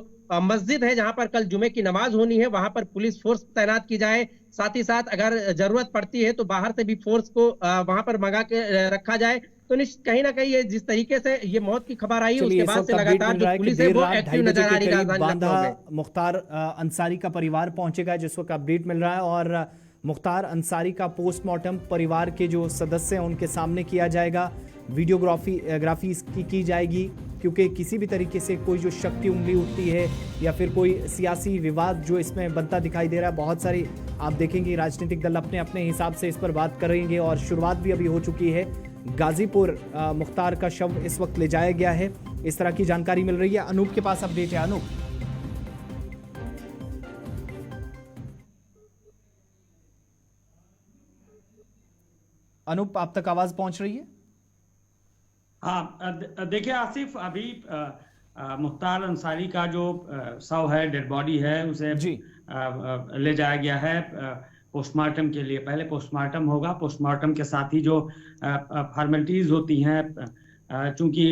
मस्जिद है जहां पर कल जुमे की नमाज होनी है, वहां पर पुलिस फोर्स तैनात की जाए। साथ ही साथ अगर जरूरत पड़ती है तो बाहर से भी फोर्स को वहां पर मंगा के रखा जाए। तो कहीं ना कहीं ये जिस तरीके से ये मौत की खबर आई है उसके बाद से लगातार जो पुलिस है वो एक्टिव नजर आ रही है राजधानी लखनऊ में। मुख्तार अंसारी का परिवार पहुंचेगा जिस वक्त अपडेट मिल रहा है, और मुख्तार अंसारी का पोस्टमार्टम परिवार के जो सदस्य हैं उनके सामने किया जाएगा, वीडियोग्राफी इसकी की जाएगी, क्योंकि किसी भी तरीके से कोई जो शक की उंगली उठती है या फिर कोई सियासी विवाद जो इसमें बनता दिखाई दे रहा है, बहुत सारी आप देखेंगे राजनीतिक दल अपने अपने हिसाब से इस पर बात करेंगे और शुरुआत भी अभी हो चुकी है। गाजीपुर मुख्तार का शव इस वक्त ले जाया गया है, इस तरह की जानकारी मिल रही है। अनूप के पास अपडेट है। अनूप आप तक आवाज पहुंच रही है? हाँ, देखिए आसिफ, अभी मुख्तार अंसारी का जो शव है, डेड बॉडी है, उसे ले जाया गया है पोस्टमार्टम के लिए। पहले पोस्टमार्टम होगा, पोस्टमार्टम के साथ ही जो फॉर्मेलिटीज होती हैं, चूंकि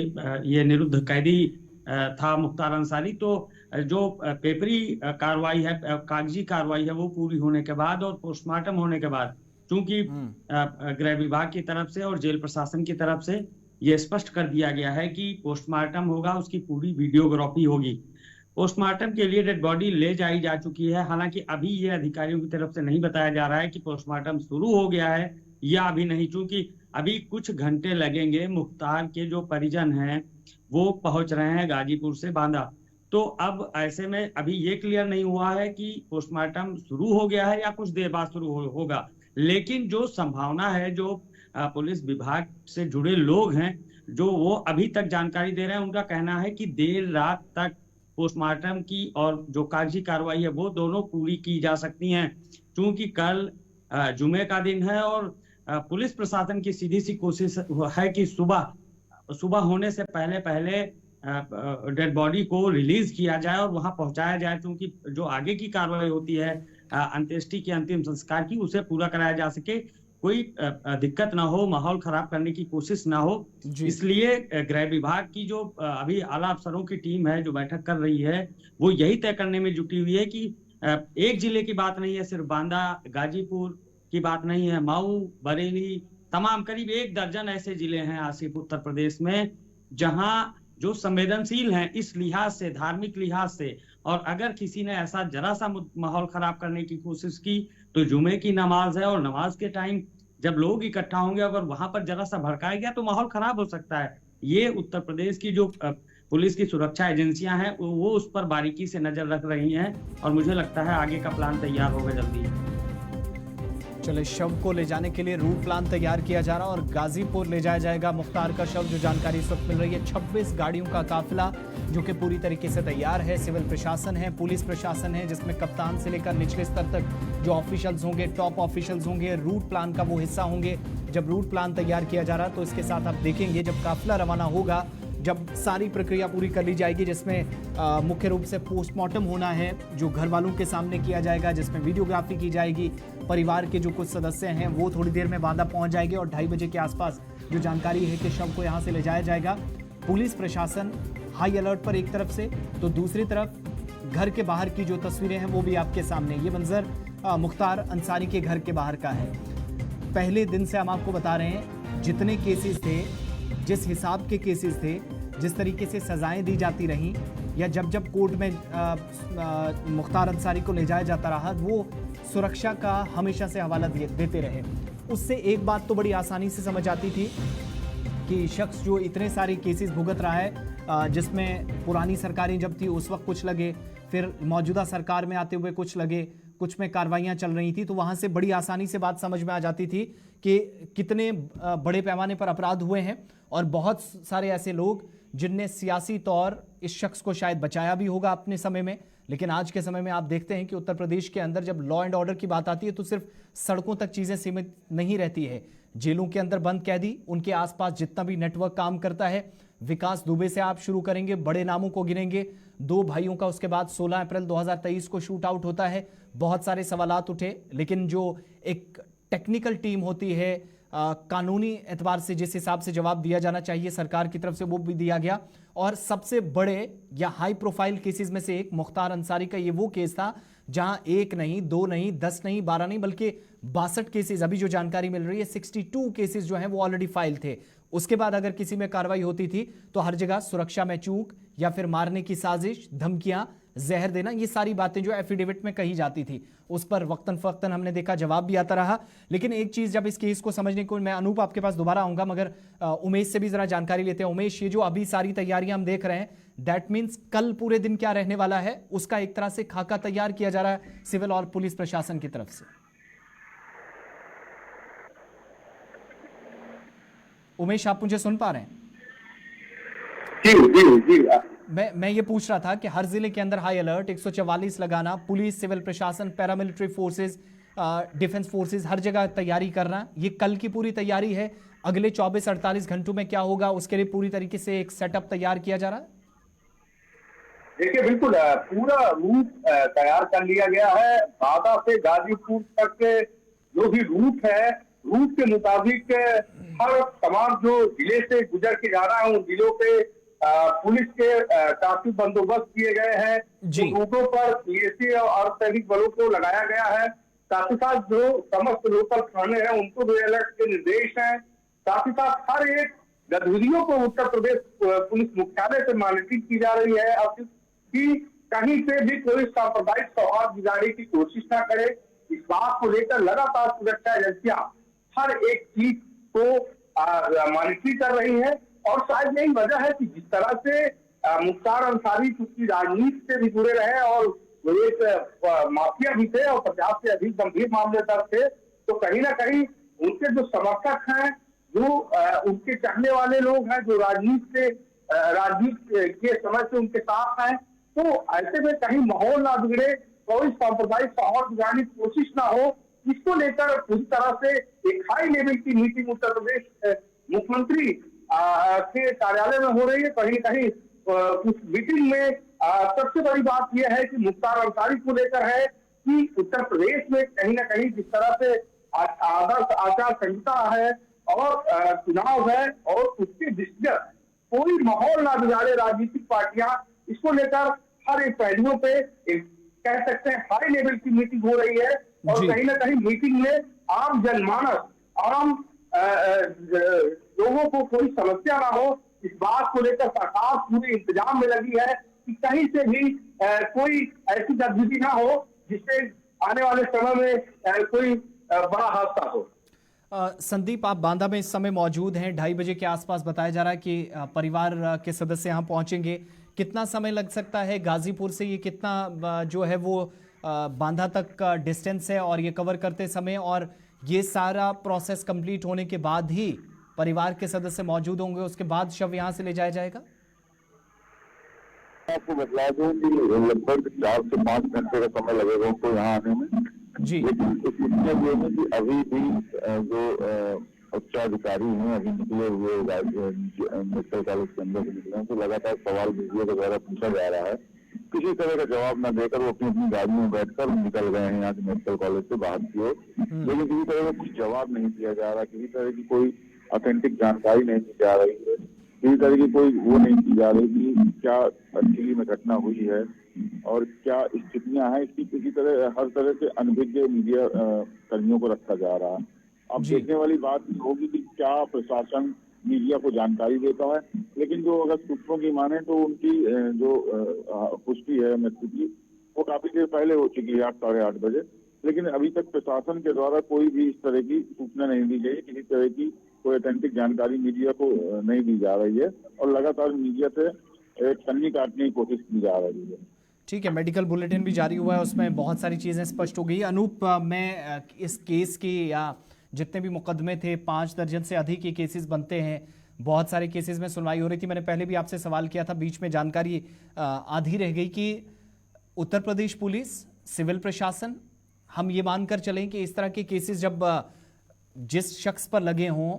ये निरुद्ध कैदी था मुख्तार अंसारी, तो जो पेपरी कार्रवाई है, कागजी कार्रवाई है, वो पूरी होने के बाद और पोस्टमार्टम होने के बाद, चूंकि गृह विभाग की तरफ से और जेल प्रशासन की तरफ से ये स्पष्ट कर दिया गया है कि पोस्टमार्टम होगा, उसकी पूरी वीडियोग्राफी होगी। पोस्टमार्टम के लिए डेड बॉडी ले जाई जा चुकी है। हालांकि अभी ये अधिकारियों की तरफ से नहीं बताया जा रहा है कि पोस्टमार्टम शुरू हो गया है या अभी नहीं, चूंकि अभी कुछ घंटे लगेंगे। मुख्तार के जो परिजन हैं वो पहुंच रहे हैं गाजीपुर से बांदा, तो अब ऐसे में अभी ये क्लियर नहीं हुआ है कि पोस्टमार्टम शुरू हो गया है या कुछ देर बाद शुरू होगा। लेकिन जो संभावना है, जो पुलिस विभाग से जुड़े लोग हैं जो वो अभी तक जानकारी दे रहे हैं, उनका कहना है कि देर रात तक पोस्टमार्टम की और जो कागजी कार्रवाई है वो दोनों पूरी की जा सकती हैं, क्योंकि कल जुमे का दिन है और पुलिस प्रशासन की सीधी सी कोशिश है कि सुबह होने से पहले डेड बॉडी को रिलीज किया जाए और वहां पहुंचाया जाए, क्योंकि जो आगे की कार्रवाई होती है अंत्येष्टि की, अंतिम संस्कार की, उसे पूरा कराया जा सके, कोई दिक्कत ना हो, माहौल खराब करने की कोशिश ना हो। इसलिए गृह विभाग की जो अभी आला अफसरों की टीम है जो बैठक कर रही है, वो यही तय करने में जुटी हुई है कि एक जिले की बात नहीं है, सिर्फ बांदा गाजीपुर की बात नहीं है, मऊ, बरेली, तमाम करीब 1 दर्जन ऐसे जिले हैं आसिफ उत्तर प्रदेश में जहां जो संवेदनशील हैं इस लिहाज से, धार्मिक लिहाज से, और अगर किसी ने ऐसा जरा सा माहौल खराब करने की कोशिश की तो जुमे की नमाज है और नमाज के टाइम जब लोग इकट्ठा होंगे, अगर वहां पर जरा सा भड़काया गया तो माहौल खराब हो सकता है। ये उत्तर प्रदेश की जो पुलिस की सुरक्षा एजेंसियां हैं वो उस पर बारीकी से नजर रख रही हैं और मुझे लगता है आगे का प्लान तैयार होगा जल्दी। चले, शव को ले जाने के लिए रूट प्लान तैयार किया जा रहा है और गाजीपुर ले जाया जाएगा मुख्तार का शव। जो जानकारी इस वक्त मिल रही है, 26 गाड़ियों का काफिला जो कि पूरी तरीके से तैयार है। सिविल प्रशासन है, पुलिस प्रशासन है, जिसमें कप्तान से लेकर निचले स्तर तक जो ऑफिशियल्स होंगे, टॉप ऑफिशियल्स होंगे, रूट प्लान का वो हिस्सा होंगे। जब रूट प्लान तैयार किया जा रहा है तो इसके साथ आप देखेंगे जब काफिला रवाना होगा, जब सारी प्रक्रिया पूरी कर ली जाएगी, जिसमें मुख्य रूप से पोस्टमार्टम होना है जो घर वालों के सामने किया जाएगा, जिसमें वीडियोग्राफी की जाएगी। परिवार के जो कुछ सदस्य हैं वो थोड़ी देर में बांदा पहुंच जाएंगे और 2:30 बजे के आसपास जो जानकारी है कि शव को यहां से ले जाया जाएगा। पुलिस प्रशासन हाई अलर्ट पर एक तरफ से, तो दूसरी तरफ घर के बाहर की जो तस्वीरें हैं वो भी आपके सामने। ये मंजर मुख्तार अंसारी के घर के बाहर का है। पहले दिन से हम आपको बता रहे हैं जितने केसेस थे, जिस हिसाब के केसेस थे, जिस तरीके से सजाएं दी जाती रहीं या जब कोर्ट में मुख्तार अंसारी को ले जाया जाता रहा, वो सुरक्षा का हमेशा से हवाला देते रहे। उससे एक बात तो बड़ी आसानी से समझ आती थी कि शख्स जो इतने सारे केसेस भुगत रहा है, जिसमें पुरानी सरकारें जब थी उस वक्त कुछ लगे, फिर मौजूदा सरकार में आते हुए कुछ लगे, कुछ में कार्रवाइयाँ चल रही थी, तो वहाँ से बड़ी आसानी से बात समझ में आ जाती थी कि कितने बड़े पैमाने पर अपराध हुए हैं और बहुत सारे ऐसे लोग जिनने सियासी तौर इस शख्स को शायद बचाया भी होगा अपने समय में। लेकिन आज के समय में आप देखते हैं कि उत्तर प्रदेश के अंदर जब लॉ एंड ऑर्डर की बात आती है तो सिर्फ सड़कों तक चीज़ें सीमित नहीं रहती है। जेलों के अंदर बंद कैदी, उनके आसपास जितना भी नेटवर्क काम करता है, विकास दुबे से आप शुरू करेंगे, बड़े नामों को गिनेंगे, 2 भाइयों का उसके बाद 16 अप्रैल 2023 को शूट आउट होता है। बहुत सारे सवालात उठे, लेकिन जो एक टेक्निकल टीम होती है, कानूनी एतबार से जिस हिसाब से जवाब दिया जाना चाहिए सरकार की तरफ से वो भी दिया गया। और सबसे बड़े या हाई प्रोफाइल केसेस में से एक मुख्तार अंसारी का ये वो केस था जहां 1 नहीं, 2 नहीं, 10 नहीं, 12 नहीं, बल्कि 62 केसेस, अभी जो जानकारी मिल रही है 62 केसेस जो हैं वो ऑलरेडी फाइल थे। उसके बाद अगर किसी में कार्रवाई होती थी तो हर जगह सुरक्षा में चूक या फिर मारने की साजिश, धमकियां, जहर देना, ये सारी बातें जो एफिडेविट में कही जाती थी उस पर वक्तन फक्तन हमने देखा जवाब भी आता रहा। लेकिन एक चीज जब इस केस को समझने को, मैं अनूप आपके पास दोबारा आऊंगा, मगर उमेश से भी जरा जानकारी लेते हैं। उमेश, ये जो अभी सारी तैयारियां हम देख रहे हैं, दैट मीन्स कल पूरे दिन क्या रहने वाला है उसका एक तरह से खाका तैयार किया जा रहा है सिविल और पुलिस प्रशासन की तरफ से। उमेश, आप मुझे सुन पा रहे हैं? जी जी जी। मैं ये पूछ रहा था कि हर जिले के अंदर हाई अलर्ट 144 लगाना, पुलिस, सिविल प्रशासन, पैरामिलिट्री फोर्सेस, डिफेंस फोर्सेस, हर जगह तैयारी करना, ये कल की पूरी तैयारी है। अगले 24-48 घंटों में क्या होगा उसके लिए पूरी तरीके से एक सेटअप तैयार किया जा रहा है। देखिए, बिल्कुल पूरा रूट तैयार कर लिया गया है। बादा से गाजीपुर तक के जो भी रूट है, रूट के मुताबिक हर तमाम जो जिले से गुजर के जा रहा है उन जिलों पे पुलिस के काफी बंदोबस्त किए गए हैं। रूटों पर पीएसी और अर्धसैनिक बलों को लगाया गया है। साथ ही साथ जो समस्त लोकल थाने हैं उनको भी अलर्ट के निर्देश हैं। साथ ही साथ हर एक गतिविधियों को उत्तर प्रदेश पुलिस मुख्यालय से मॉनिटरिंग की जा रही है और कि कहीं से भी कोई सांप्रदायिक सौहार्द बिगाड़ने की कोशिश ना करे। इस बात को लेकर लगातार सुरक्षा एजेंसियां हर एक चीज को मॉनिटरिंग कर रही है। और शायद यही वजह है कि जिस तरह से मुख्तार अंसारी चूंकि राजनीति से भी जुड़े रहे और वो एक माफिया भी थे और 50 से अधिक गंभीर मामले दर्ज थे, तो कहीं ना कहीं उनके जो समर्थक हैं, जो उनके चाहने वाले लोग हैं, जो राजनीति के समय से उनके साथ हैं, तो ऐसे में कहीं माहौल ना बिगड़े, कोई सांप्रदायिक सौहार्द बिगाड़ने की कोशिश ना हो, इसको लेकर पूरी तरह से एक हाई लेवल की मीटिंग उत्तर प्रदेश मुख्यमंत्री के कार्यालय में हो रही है। कहीं ना कहीं उस मीटिंग में सबसे बड़ी बात यह है कि मुख्तार अंसारी को लेकर है कि उत्तर प्रदेश में कहीं ना कहीं जिस तरह से आदर्श आचार संहिता है और चुनाव है और उसके दृष्टिगत कोई माहौल ना बिगाड़े राजनीतिक पार्टियां, इसको लेकर हर एक पहलुओं पे एक कह सकते हैं हाई लेवल की मीटिंग हो रही है। और कहीं ना कहीं मीटिंग में आम जनमानस, आम लोगों को कोई समस्या ना हो, इस बात को लेकर सरकार पूरे इंतजाम में लगी है कि कहीं से भी कोई ऐसी गतिविधि ना हो जिससे आने वाले समय में कोई बड़ा हादसा हो। संदीप, आप बांदा में इस समय मौजूद हैं, 2:30 बजे के आसपास बताया जा रहा है कि परिवार के सदस्य यहाँ पहुंचेंगे। कितना समय लग सकता है? गाजीपुर से ये कितना जो है वो बांदा तक का डिस्टेंस है और ये कवर करते समय, और ये सारा प्रोसेस कंप्लीट होने के बाद ही परिवार के सदस्य मौजूद होंगे, उसके बाद शव यहाँ से ले जाया जाएगा? आपको बतला दूं कि लगभग 4 से 5 घंटे का समय लगेगा उनको यहाँ आने में जी। लेकिन इसमें ये है कि अभी भी जो उच्चाधिकारी हैं अभी निकले हुए मेडिकल कॉलेज के अंदर से निकले हैं, तो लगातार सवाल मीडिया के द्वारा पूछा जा रहा है। किसी तरह का जवाब न देकर वो अपनी अपनी गाड़ी में बैठकर निकल गए हैं यहाँ से मेडिकल कॉलेज से बाहर की ओर। लेकिन किसी तरह का कुछ जवाब नहीं दिया जा रहा, किसी तरह की कोई ऑथेंटिक जानकारी नहीं दी जा रही है, किसी तरह की कोई वो नहीं की जा रही कि क्या एक्चुअली में घटना हुई है और क्या स्थितियां हैं। इसकी किसी तरह हर तरह से अनभिज्ञ मीडिया कर्मियों को रखा जा रहा है। अब देखने वाली बात होगी कि क्या प्रशासन मीडिया को जानकारी देता है। लेकिन जो अगर सूत्रों की माने तो उनकी जो पुष्टि है मृत्यु की वो काफी देर पहले हो चुकी है, 8 साढ़े 8 बजे। लेकिन अभी तक प्रशासन के द्वारा कोई भी इस तरह की सूचना नहीं दी गई, किसी तरह की कोई ऑथेंटिक जानकारी मीडिया को नहीं दी जा रही है और लगातार मीडिया से कन्नी काटने की कोशिश की जा रही है। ठीक है, मेडिकल बुलेटिन भी जारी हुआ है, उसमें बहुत सारी चीज़ें स्पष्ट हो गई। अनूप, मैं इस केस की या जितने भी मुकदमे थे 5 दर्जन से अधिक ये केसेस बनते हैं, बहुत सारे केसेस में सुनवाई हो रही थी। मैंने पहले भी आपसे सवाल किया था, बीच में जानकारी आधी रह गई कि उत्तर प्रदेश पुलिस, सिविल प्रशासन, हम ये मानकर चलें कि इस तरह के केसेस जब जिस शख्स पर लगे हों,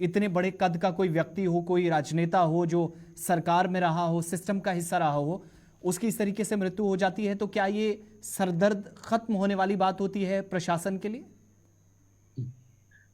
इतने बड़े कद का कोई व्यक्ति हो, कोई राजनेता हो जो सरकार में रहा हो, सिस्टम का हिस्सा रहा हो, उसकी इस तरीके से मृत्यु हो जाती है, तो क्या ये सरदर्द खत्म होने वाली बात होती है प्रशासन के लिए?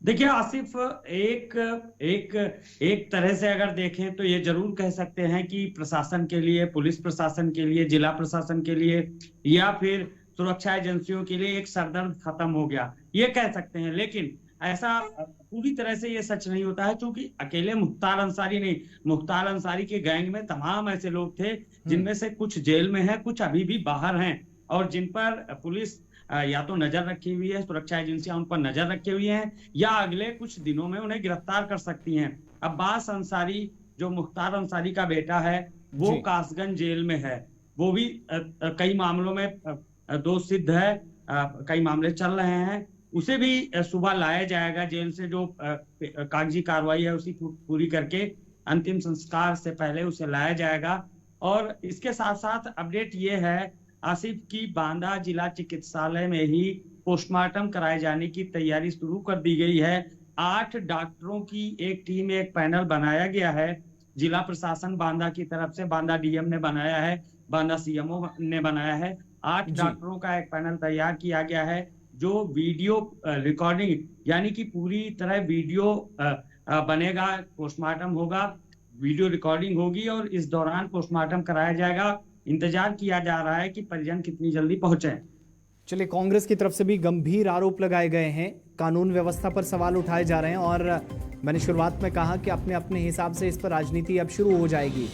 देखिए आसिफ, एक एक एक तरह से अगर देखें तो ये जरूर कह सकते हैं कि प्रशासन के लिए, पुलिस प्रशासन के लिए, जिला प्रशासन के लिए या फिर सुरक्षा एजेंसियों के लिए एक सरदर्द खत्म हो गया, ये कह सकते हैं। लेकिन ऐसा पूरी तरह से ये सच नहीं होता है, क्योंकि अकेले मुख्तार अंसारी नहीं, मुख्तार अंसारी के गैंग में तमाम ऐसे लोग थे जिनमें से कुछ जेल में हैं, कुछ अभी भी बाहर हैं, और जिन पर पुलिस या तो नजर रखी हुई है, सुरक्षा एजेंसियां उन पर नजर रखे हुई हैं, या अगले कुछ दिनों में उन्हें गिरफ्तार कर सकती हैं। अब्बास अंसारी, जो मुख्तार अंसारी का बेटा है, वो कासगंज जेल में है। वो भी कई मामलों में दोष सिद्ध है, कई मामले चल रहे हैं। उसे भी सुबह लाया जाएगा जेल से, जो कागजी कार्रवाई है उसी पूरी करके अंतिम संस्कार से पहले उसे लाया जाएगा। और इसके साथ साथ अपडेट ये है आसिफ की बांदा जिला चिकित्सालय में ही पोस्टमार्टम कराए जाने की तैयारी शुरू कर दी गई है। 8 डॉक्टरों की एक टीम, एक पैनल बनाया गया है। जिला प्रशासन बांदा की तरफ से, बांदा डीएम ने बनाया है, बांदा सीएमओ ने बनाया है। 8 डॉक्टरों का एक पैनल तैयार किया गया है, जो वीडियो रिकॉर्डिंग, यानी कि पूरी तरह वीडियो बनेगा, पोस्टमार्टम होगा, वीडियो रिकॉर्डिंग होगी और इस दौरान पोस्टमार्टम कराया जाएगा। इंतजार किया जा रहा है कि परिजन कितनी जल्दी पहुंचे। चलिए, कांग्रेस की तरफ से भी गंभीर आरोप लगाए गए हैं, कानून व्यवस्था पर सवाल उठाए जा रहे हैं, और मैंने शुरुआत में कहा कि अपने अपने हिसाब से इस पर राजनीति अब शुरू हो जाएगी।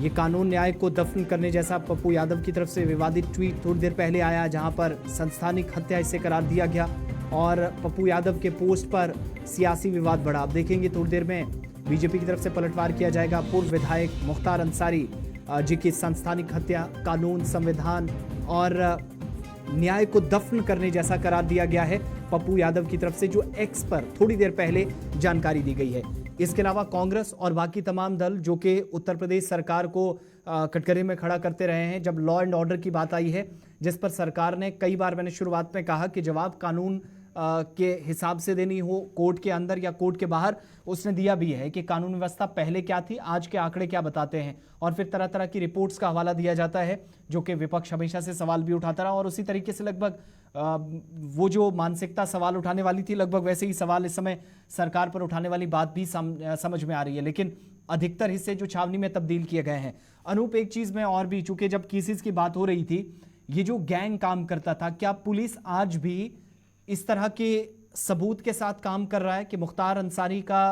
ये कानून न्याय को दफन करने जैसा पप्पू यादव की तरफ से विवादित ट्वीट थोड़ी देर पहले आया, जहां पर संस्थानिक हत्या इसे करार दिया गया, और पप्पू यादव के पोस्ट पर सियासी विवाद बढ़ा। आप देखेंगे थोड़ी देर में बीजेपी की तरफ से पलटवार किया जाएगा। पूर्व विधायक मुख्तार अंसारी जी की संस्थानिक हत्या कानून, संविधान और न्याय को दफन करने जैसा करार दिया गया है पप्पू यादव की तरफ से, जो एक्स पर थोड़ी देर पहले जानकारी दी गई है। इसके अलावा कांग्रेस और बाकी तमाम दल जो कि उत्तर प्रदेश सरकार को कटघरे में खड़ा करते रहे हैं, जब लॉ एंड ऑर्डर की बात आई है, जिस पर सरकार ने कई बार, मैंने शुरुआत में कहा कि जवाब कानून के हिसाब से देनी हो, कोर्ट के अंदर या कोर्ट के बाहर, उसने दिया भी है कि कानून व्यवस्था पहले क्या थी, आज के आंकड़े क्या बताते हैं, और फिर तरह तरह की रिपोर्ट्स का हवाला दिया जाता है, जो कि विपक्ष हमेशा से सवाल भी उठाता रहा। और उसी तरीके से लगभग वो जो मानसिकता सवाल उठाने वाली थी, लगभग वैसे ही सवाल इस समय सरकार पर उठाने वाली बात भी समझ में आ रही है, लेकिन अधिकतर हिस्से जो छावनी में तब्दील किए गए हैं। अनूप, एक चीज में और भी, चूंकि जब केसेस की बात हो रही थी, ये जो गैंग काम करता था, क्या पुलिस आज भी इस तरह के सबूत के साथ काम कर रहा है कि मुख्तार अंसारी का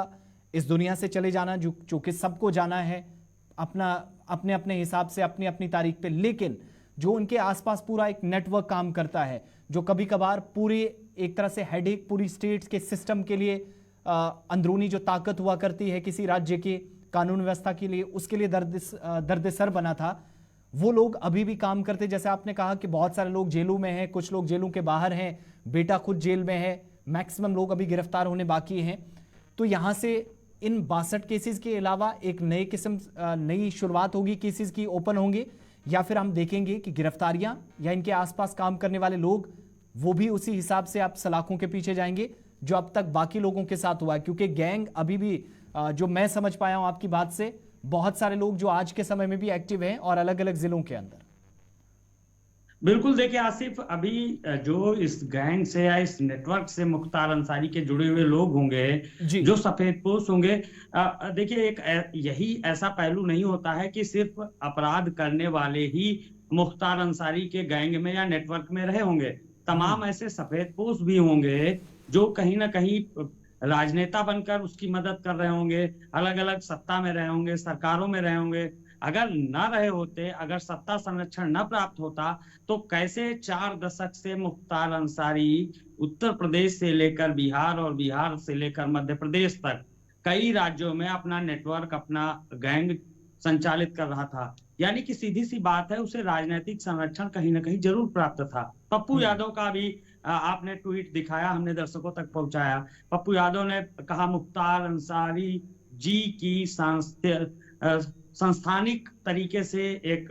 इस दुनिया से चले जाना, जो कि सबको जाना है अपने अपने हिसाब से, अपनी अपनी तारीख पे, लेकिन जो उनके आसपास पूरा एक नेटवर्क काम करता है, जो कभी कभार पूरे एक तरह से हेडेक पूरी स्टेट्स के सिस्टम के लिए अंदरूनी जो ताकत हुआ करती है किसी राज्य के कानून व्यवस्था के लिए, उसके लिए दर्द सर बना था, वो लोग अभी भी काम करते। जैसे आपने कहा कि बहुत सारे लोग जेलों में हैं, कुछ लोग जेलों के बाहर हैं, बेटा खुद जेल में है, मैक्सिमम लोग अभी गिरफ्तार होने बाकी हैं। तो यहाँ से इन 62 केसेस के अलावा एक नई शुरुआत होगी, केसेस की ओपन होंगे, या फिर हम देखेंगे कि गिरफ्तारियां या इनके आसपास काम करने वाले लोग वो भी उसी हिसाब से आप सलाखों के पीछे जाएंगे जो अब तक बाकी लोगों के साथ हुआ है। क्योंकि गैंग अभी भी, जो मैं समझ पाया हूं आपकी बात से, बहुत सारे लोग जो आज के समय में भी एक्टिव हैं और अलग अलग जिलों के अंदर। बिल्कुल, देखिए आसिफ, अभी जो इस गैंग से या इस नेटवर्क से मुख्तार अंसारी के जुड़े हुए लोग होंगे, जो सफेदपोश होंगे, देखिए एक यही ऐसा पहलू नहीं होता है कि सिर्फ अपराध करने वाले ही मुख्तार अंसारी के गैंग में या नेटवर्क में रहे होंगे। तमाम ऐसे सफेदपोश भी होंगे जो कहीं ना कहीं राजनेता बनकर उसकी मदद कर रहे होंगे, अलग अलग सत्ता में रहे होंगे, सरकारों में रहे होंगे। अगर न रहे होते, अगर सत्ता संरक्षण न प्राप्त होता, तो कैसे 4 दशक से मुख्तार अंसारी उत्तर प्रदेश से लेकर बिहार और बिहार से लेकर मध्य प्रदेश तक कई राज्यों में अपना नेटवर्क, अपना गैंग संचालित कर रहा था। यानी कि सीधी सी बात है, उसे राजनीतिक संरक्षण कहीं ना कहीं जरूर प्राप्त था। पप्पू यादव का भी आपने ट्वीट दिखाया, हमने दर्शकों तक पहुंचाया। पप्पू यादव ने कहा मुख्तार अंसारी जी की संस्थानिक तरीके से एक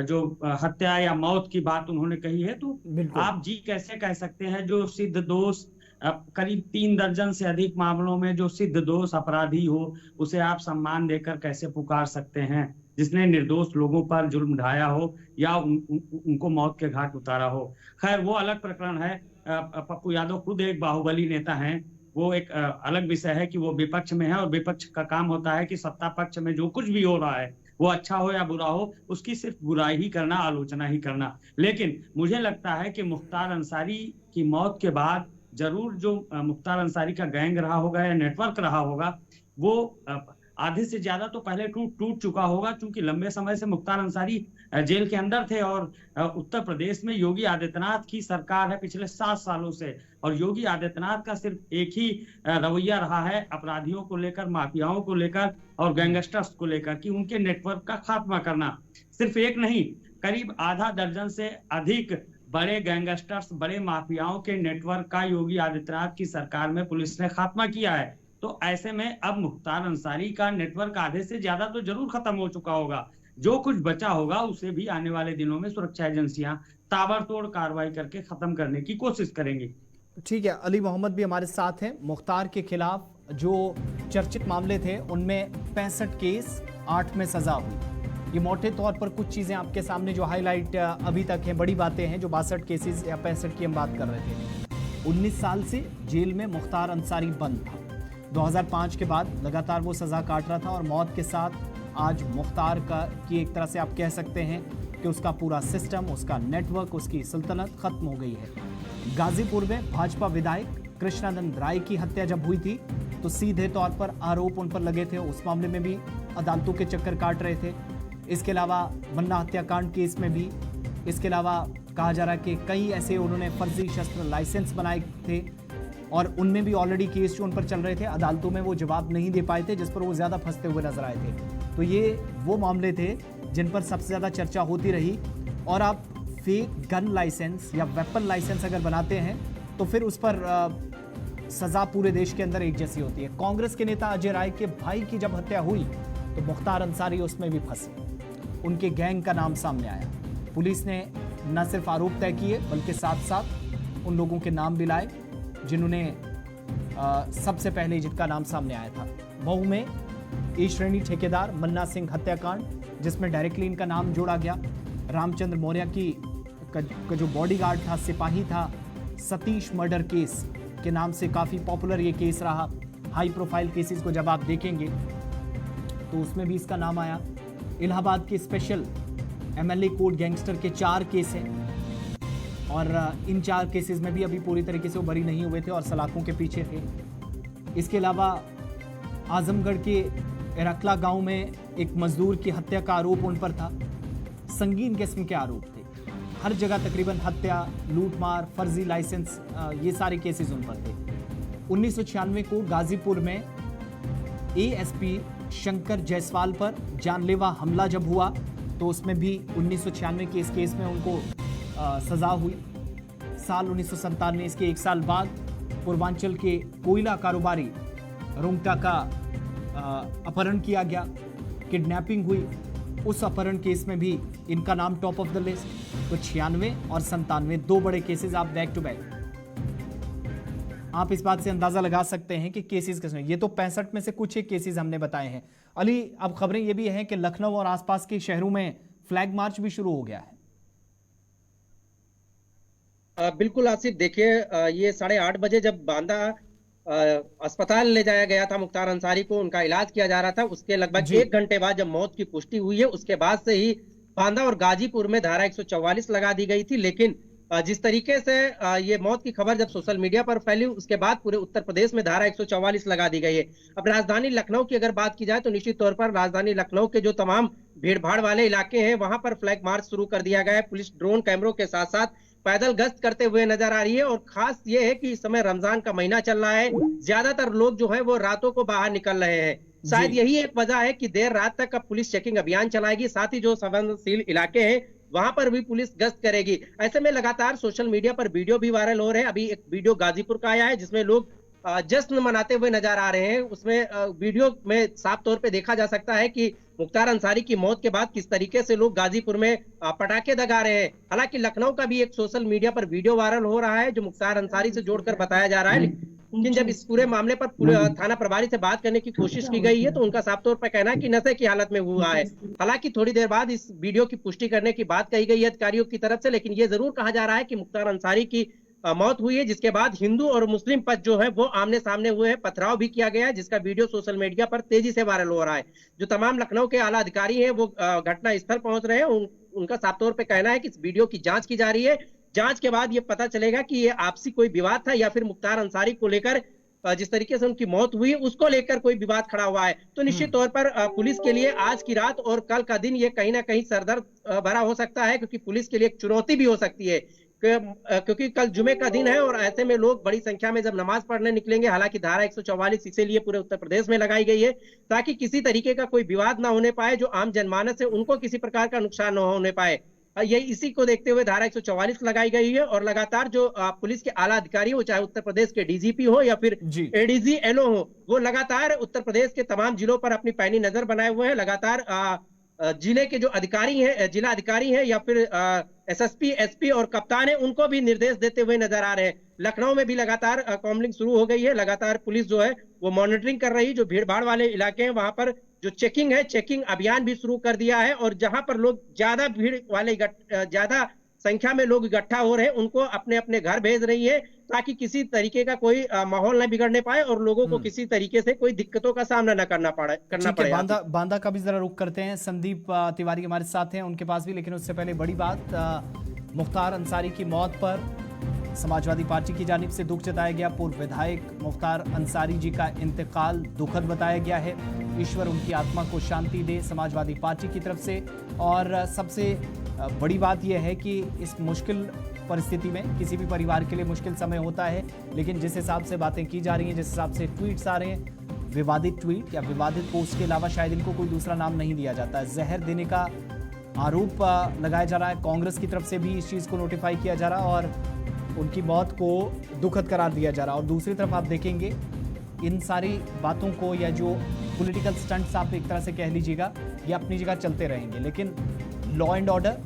जो हत्या या मौत की बात उन्होंने कही है, तो आप जी कैसे कह सकते हैं? जो सिद्ध दोष, करीब 3 दर्जन से अधिक मामलों में जो सिद्ध दोष अपराधी हो, उसे आप सम्मान देकर कैसे पुकार सकते हैं? जिसने निर्दोष लोगों पर जुल्म ढाया हो या उनको मौत के घाट उतारा हो। खैर, वो अलग प्रकरण है। पप्पू यादव खुद एक बाहुबली नेता हैं, वो एक अलग विषय है कि वो विपक्ष में है, और विपक्ष का काम होता है कि सत्ता पक्ष में जो कुछ भी हो रहा है, वो अच्छा हो या बुरा हो, उसकी सिर्फ बुराई ही करना, आलोचना ही करना। लेकिन मुझे लगता है कि मुख्तार अंसारी की मौत के बाद जरूर जो मुख्तार अंसारी का गैंग रहा होगा या नेटवर्क रहा होगा, वो आधे से ज्यादा तो पहले टूट चुका होगा, क्योंकि लंबे समय से मुख्तार अंसारी जेल के अंदर थे। और उत्तर प्रदेश में योगी आदित्यनाथ की सरकार है पिछले 7 सालों से, और योगी आदित्यनाथ का सिर्फ एक ही रवैया रहा है अपराधियों को लेकर, माफियाओं को लेकर और गैंगस्टर्स को लेकर, कि उनके नेटवर्क का खात्मा करना। सिर्फ एक नहीं, करीब आधा दर्जन से अधिक बड़े गैंगस्टर्स, बड़े माफियाओं के नेटवर्क का योगी आदित्यनाथ की सरकार में पुलिस ने खात्मा किया है। तो ऐसे में अब मुख्तार अंसारी का नेटवर्क आधे से ज्यादा तो जरूर खत्म हो चुका होगा। जो कुछ बचा होगा उसे भी आने वाले दिनों में सुरक्षा एजेंसियां ताबड़तोड़ कार्रवाई करके खत्म करने की कोशिश करेंगी। ठीक है, अली मोहम्मद भी हमारे साथ हैं। मुख्तार के खिलाफ जो चर्चित मामले थे उनमें 65 केस, 8 में सजा हुई। ये मोटे तौर पर कुछ चीजें आपके सामने जो हाईलाइट अभी तक हैं, बड़ी बातें हैं। जो 62 केसेस या 65 की हम बात कर रहे थे, 19 साल से जेल में मुख्तार अंसारी बंद था। 2005 के बाद लगातार वो सजा काट रहा था, और मौत के साथ आज मुख्तार की एक तरह से आप कह सकते हैं कि उसका पूरा सिस्टम, उसका नेटवर्क, उसकी सल्तनत खत्म हो गई है। गाजीपुर में भाजपा विधायक कृष्णानंद राय की हत्या जब हुई थी तो सीधे तौर पर आरोप उन पर लगे थे, उस मामले में भी अदालतों के चक्कर काट रहे थे। इसके अलावा मन्ना हत्याकांड केस में भी, इसके अलावा कहा जा रहा है कि कई ऐसे उन्होंने फर्जी शस्त्र लाइसेंस बनाए थे, और उनमें भी ऑलरेडी केस जो उन पर चल रहे थे, अदालतों में वो जवाब नहीं दे पाए थे, जिस पर वो ज़्यादा फंसते हुए नजर आए थे। तो ये वो मामले थे जिन पर सबसे ज़्यादा चर्चा होती रही। और आप फेक गन लाइसेंस या वेपन लाइसेंस अगर बनाते हैं तो फिर उस पर सज़ा पूरे देश के अंदर एक जैसी होती है। कांग्रेस के नेता अजय राय के भाई की जब हत्या हुई तो मुख्तार अंसारी उसमें भी फंसे, उनके गैंग का नाम सामने आया। पुलिस ने न सिर्फ आरोप तय किए बल्कि साथ साथ उन लोगों के नाम भी लाए जिन्होंने सबसे पहले जिनका नाम सामने आया था। मऊ में ए श्रेणी ठेकेदार मन्ना सिंह हत्याकांड, जिसमें डायरेक्टली इनका नाम जोड़ा गया। रामचंद्र मौर्य का जो बॉडीगार्ड था, सिपाही था, सतीश मर्डर केस के नाम से काफ़ी पॉपुलर ये केस रहा। हाई प्रोफाइल केसेस को जब आप देखेंगे तो उसमें भी इसका नाम आया। इलाहाबाद के स्पेशल MLA कोर्ट गैंगस्टर के 4 केस हैं, और इन 4 केसेस में भी अभी पूरी तरीके से वो बरी नहीं हुए थे और सलाखों के पीछे थे। इसके अलावा आजमगढ़ के इरकला गांव में एक मजदूर की हत्या का आरोप उन पर था। संगीन किस्म के आरोप थे, हर जगह तकरीबन हत्या, लूटमार, फर्जी लाइसेंस, ये सारे केसेस उन पर थे। 1996 को गाजीपुर में ASP शंकर जायसवाल पर जानलेवा हमला जब हुआ तो उसमें भी 1996 के इस केस में उनको सजा हुई। साल 1997, इसके 1 साल बाद पूर्वांचल के कोयला कारोबारी रुंगटा का अपहरण किया गया, किडनैपिंग हुई। उस अपहरण केस में भी इनका नाम टॉप ऑफ द लिस्ट। तो 96 और 97 2 बड़े केसेस आप बैक टू बैक। आप इस बात से अंदाजा लगा सकते हैं कि केसेस किसने, ये तो 65 में से कुछ एक केसेस हमने बताए हैं। अली, अब खबरें ये भी हैं कि लखनऊ और आसपास के शहरों में फ्लैग मार्च भी शुरू हो गया है। बिल्कुल आसिफ, देखिए ये 8:30 बजे जब बांदा अस्पताल ले जाया गया था मुख्तार अंसारी को, उनका इलाज किया जा रहा था, उसके लगभग 1 घंटे बाद जब मौत की पुष्टि हुई है उसके बाद से ही बांदा और गाजीपुर में धारा 144 लगा दी गई थी। लेकिन जिस तरीके से ये मौत की खबर जब सोशल मीडिया पर फैली उसके बाद पूरे उत्तर प्रदेश में धारा 144 लगा दी गई है। अब राजधानी लखनऊ की अगर बात की जाए तो निश्चित तौर पर राजधानी लखनऊ के जो तमाम भीड़ भाड़ वाले इलाके हैं वहां पर फ्लैग मार्च शुरू कर दिया गया है। पुलिस ड्रोन कैमरों के साथ साथ पैदल गश्त करते हुए नजर आ रही है। और खास ये है कि इस समय रमजान का महीना चल रहा है, ज्यादातर लोग जो है वो रातों को बाहर निकल रहे हैं। शायद यही एक वजह है कि देर रात तक अब पुलिस चेकिंग अभियान चलाएगी, साथ ही जो संवेदनशील इलाके हैं वहां पर भी पुलिस गश्त करेगी। ऐसे में लगातार सोशल मीडिया पर वीडियो भी वायरल हो रहे हैं। अभी एक वीडियो गाजीपुर का आया है जिसमें लोग जश्न मनाते हुए नजर आ रहे हैं। उसमें वीडियो में साफ तौर पे देखा जा सकता है कि मुख्तार अंसारी की मौत के बाद किस तरीके से लोग गाजीपुर में पटाखे दगा रहे हैं। हालांकि लखनऊ का भी एक सोशल मीडिया पर वीडियो वायरल हो रहा है जो मुख्तार अंसारी से जोड़कर बताया जा रहा है। लेकिन जब इस पूरे मामले पर थाना प्रभारी से बात करने की कोशिश की गई है तो उनका साफ तौर पर कहना है कि नशे की हालत में हुआ है। हालांकि थोड़ी देर बाद इस वीडियो की पुष्टि करने की बात कही गई है अधिकारियों की तरफ से, लेकिन ये जरूर कहा जा रहा है कि मुख्तार अंसारी की मौत हुई है, जिसके बाद हिंदू और मुस्लिम पक्ष जो है वो आमने सामने हुए हैं, पथराव भी किया गया है, जिसका वीडियो सोशल मीडिया पर तेजी से वायरल हो रहा है। जो तमाम लखनऊ के आला अधिकारी हैं वो घटना स्थल पहुंच रहे हैं। उनका साफ तौर पे कहना है कि इस वीडियो की जांच की जा रही है। जांच के बाद ये पता चलेगा कि ये आपसी कोई विवाद था या फिर मुख्तार अंसारी को लेकर जिस तरीके से उनकी मौत हुई उसको लेकर कोई विवाद खड़ा हुआ है। तो निश्चित तौर पर पुलिस के लिए आज की रात और कल का दिन ये कहीं ना कहीं सरदर्द भरा हो सकता है, क्योंकि पुलिस के लिए एक चुनौती भी हो सकती है, क्योंकि कल जुमे का दिन है और ऐसे में लोग बड़ी संख्या में जब नमाज पढ़ने निकलेंगे। हालांकि धारा 144 इसीलिए पूरे उत्तर प्रदेश में लगाई गई है ताकि किसी तरीके का कोई विवाद ना होने पाए, जो आम जनमानस है उनको किसी प्रकार का नुकसान न होने पाए। ये इसी को देखते हुए धारा 144 लगाई गई है और लगातार जो पुलिस के आला अधिकारी हो, चाहे उत्तर प्रदेश के डीजीपी हो या फिर एडीजी एलओ हो, वो लगातार उत्तर प्रदेश के तमाम जिलों पर अपनी पैनी नजर बनाए हुए हैं। लगातार जिले के जो अधिकारी हैं, जिला अधिकारी हैं या फिर एसएसपी, एसपी और कप्तान है, उनको भी निर्देश देते हुए नजर आ रहे हैं। लखनऊ में भी लगातार कॉम्बलिंग शुरू हो गई है। लगातार पुलिस जो है वो मॉनिटरिंग कर रही है। जो भीड़ भाड़ वाले इलाके हैं वहां पर जो चेकिंग है, चेकिंग अभियान भी शुरू कर दिया है और जहां पर लोग ज्यादा भीड़ वाले ज्यादा संख्या में लोग इकट्ठा हो रहे हैं उनको अपने अपने घर भेज रही है, ताकि किसी तरीके का कोई माहौल न बिगड़ने पाए और लोगों को किसी तरीके से कोई दिक्कतों का सामना न करना पड़े। बांदा का भी जरा रुख करते हैं। संदीप तिवारी हमारे साथ हैं, उनके पास भी, लेकिन उससे पहले बड़ी बात, मुख्तार अंसारी की मौत पर समाजवादी पार्टी की जानिब से दुख जताया गया। पूर्व विधायक मुख्तार अंसारी जी का इंतकाल दुखद बताया गया है। ईश्वर उनकी आत्मा को शांति दे, समाजवादी पार्टी की तरफ से। और सबसे बड़ी बात यह है कि इस मुश्किल परिस्थिति में किसी भी परिवार के लिए मुश्किल समय होता है, लेकिन जिस हिसाब से बातें की जा रही हैं, जिस हिसाब से ट्वीट्स आ रहे हैं, विवादित ट्वीट या विवादित पोस्ट के अलावा शायद इनको कोई दूसरा नाम नहीं दिया जाता है। जहर देने का आरोप लगाया जा रहा है। कांग्रेस की तरफ से भी इस चीज़ को नोटिफाई किया जा रहा है और उनकी मौत को दुखद करार दिया जा रहा है। और दूसरी तरफ आप देखेंगे इन सारी बातों को, या जो पॉलिटिकल स्टंट्स आप एक तरह से कह लीजिएगा, ये अपनी जगह चलते रहेंगे, लेकिन लॉ एंड ऑर्डर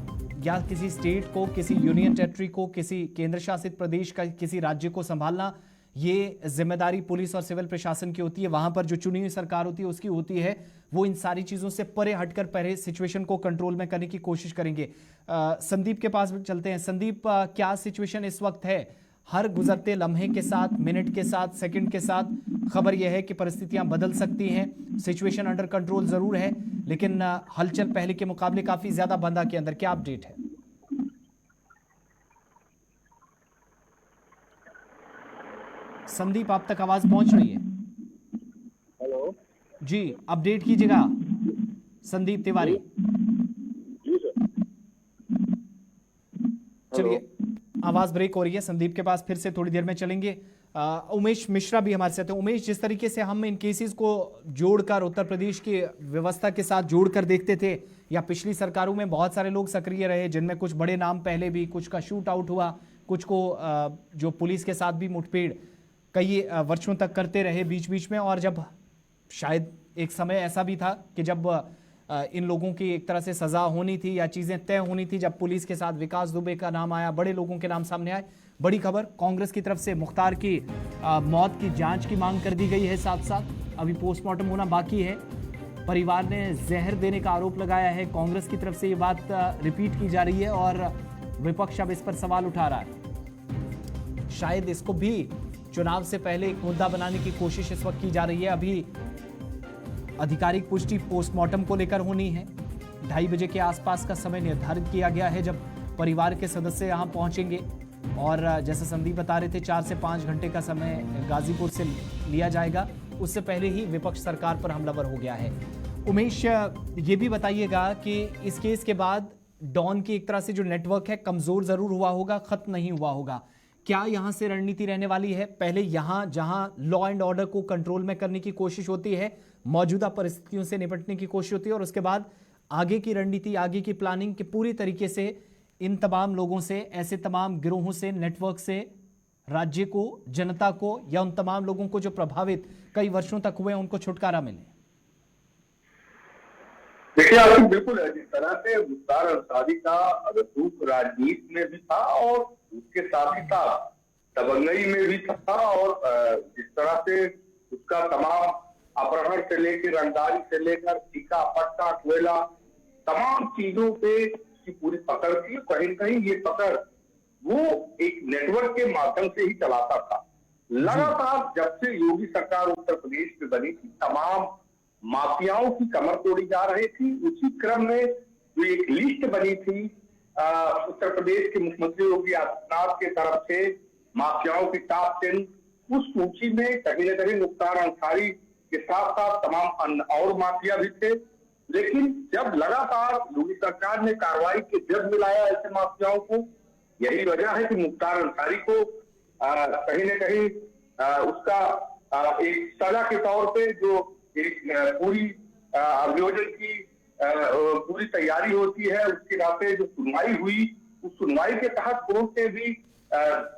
या किसी स्टेट को, किसी यूनियन टेरिटरी को, किसी केंद्र शासित प्रदेश का, किसी राज्य को संभालना, ये जिम्मेदारी पुलिस और सिविल प्रशासन की होती है। वहां पर जो चुनी हुई सरकार होती है उसकी होती है। वो इन सारी चीज़ों से परे हटकर पहले सिचुएशन को कंट्रोल में करने की कोशिश करेंगे। संदीप के पास चलते हैं। संदीप, क्या सिचुएशन इस वक्त है? हर गुजरते लम्हे के साथ, मिनट के साथ, सेकंड के साथ खबर यह है कि परिस्थितियां बदल सकती हैं। सिचुएशन अंडर कंट्रोल जरूर है, लेकिन हलचल पहले के मुकाबले काफी ज्यादा बांदा के अंदर। क्या अपडेट है? संदीप, आप तक आवाज पहुंच रही है? हेलो जी, अपडेट कीजिएगा संदीप तिवारी। जी सर। चलिए, आवाज ब्रेक हो रही है संदीप के पास, फिर से थोड़ी देर में चलेंगे। उमेश मिश्रा भी हमारे साथ हैं। उमेश, जिस तरीके से हम इन केसेस को जोड़कर उत्तर प्रदेश की व्यवस्था के साथ जोड़कर देखते थे, या पिछली सरकारों में बहुत सारे लोग सक्रिय रहे, जिनमें कुछ बड़े नाम पहले भी, कुछ का शूट आउट हुआ, कुछ को जो पुलिस के साथ भी मुठभेड़ कई वर्षों तक करते रहे बीच बीच में। और जब शायद एक समय ऐसा भी था कि जब इन लोगों की एक तरह से सजा होनी थी या चीज़ें तय होनी थी, जब पुलिस के साथ विकास दुबे का नाम आया, बड़े लोगों के नाम सामने आए। बड़ी खबर, कांग्रेस की तरफ से मुख्तार की मौत की जांच की मांग कर दी गई है। साथ साथ अभी पोस्टमार्टम होना बाकी है। परिवार ने जहर देने का आरोप लगाया है। कांग्रेस की तरफ से ये बात रिपीट की जा रही है और विपक्ष अब इस पर सवाल उठा रहा है। शायद इसको भी चुनाव से पहले एक मुद्दा बनाने की कोशिश इस वक्त की जा रही है। अभी आधिकारिक पुष्टि पोस्टमार्टम को लेकर होनी है। 2:30 बजे के आसपास का समय निर्धारित किया गया है जब परिवार के सदस्य यहां पहुंचेंगे। और जैसे संदीप बता रहे थे, 4 से 5 घंटे का समय गाजीपुर से लिया जाएगा। उससे पहले ही विपक्ष सरकार पर हमलावर हो गया है। उमेश, ये भी बताइएगा कि इस केस के बाद डॉन की एक तरह से जो नेटवर्क है कमजोर जरूर हुआ होगा, खत्म नहीं हुआ होगा। क्या यहां से रणनीति रहने वाली है? पहले यहां जहां लॉ एंड ऑर्डर को कंट्रोल में करने की कोशिश होती है, मौजूदा परिस्थितियों से निपटने की कोशिश होती है, और उसके बाद आगे की रणनीति, आगे की प्लानिंग के पूरी तरीके से इन तमाम लोगों से, ऐसे तमाम गिरोहों से, नेटवर्क से राज्य को, जनता को, या उन तमाम लोगों को जो प्रभावित कई वर्षों तक हुए, उनको छुटकारा मिले। देखिए, आपको बिल्कुल है, जिस तरह से मुख्तार अंसारी का अगसूख राजनीति में भी था और उसके साथ ही साथ दबंगई में भी था, और जिस तरह से उसका तमाम अपहरण से लेकर, रंगदारी से लेकर, टीका पट्टा कोयला, तमाम चीजों पे की पूरी पकड़ थी। कहीं न कहीं ये पकड़ वो एक नेटवर्क के माध्यम से ही चलाता था। लगातार जब से योगी सरकार उत्तर प्रदेश में बनी थी, तमाम माफियाओं की कमर तोड़ी जा रही थी। उसी क्रम में जो एक लिस्ट बनी थी उत्तर प्रदेश के मुख्यमंत्री योगी आदित्यनाथ के तरफ से माफियाओं की टॉप 10, उस सूची में कहीं न कहीं मुख्तार अंसारी के साथ साथ तमाम और माफिया भी थे। लेकिन जब लगातार योगी सरकार ने कार्रवाई के जज मिलाया ऐसे माफियाओं को, यही वजह है कि मुख्तार अंसारी को कहीं न कहीं उसका एक सजा के तौर पे जो एक पूरी अभियोजन की पूरी तैयारी होती है, उसके नाते जो सुनवाई हुई, उस सुनवाई के तहत कोर्ट ने भी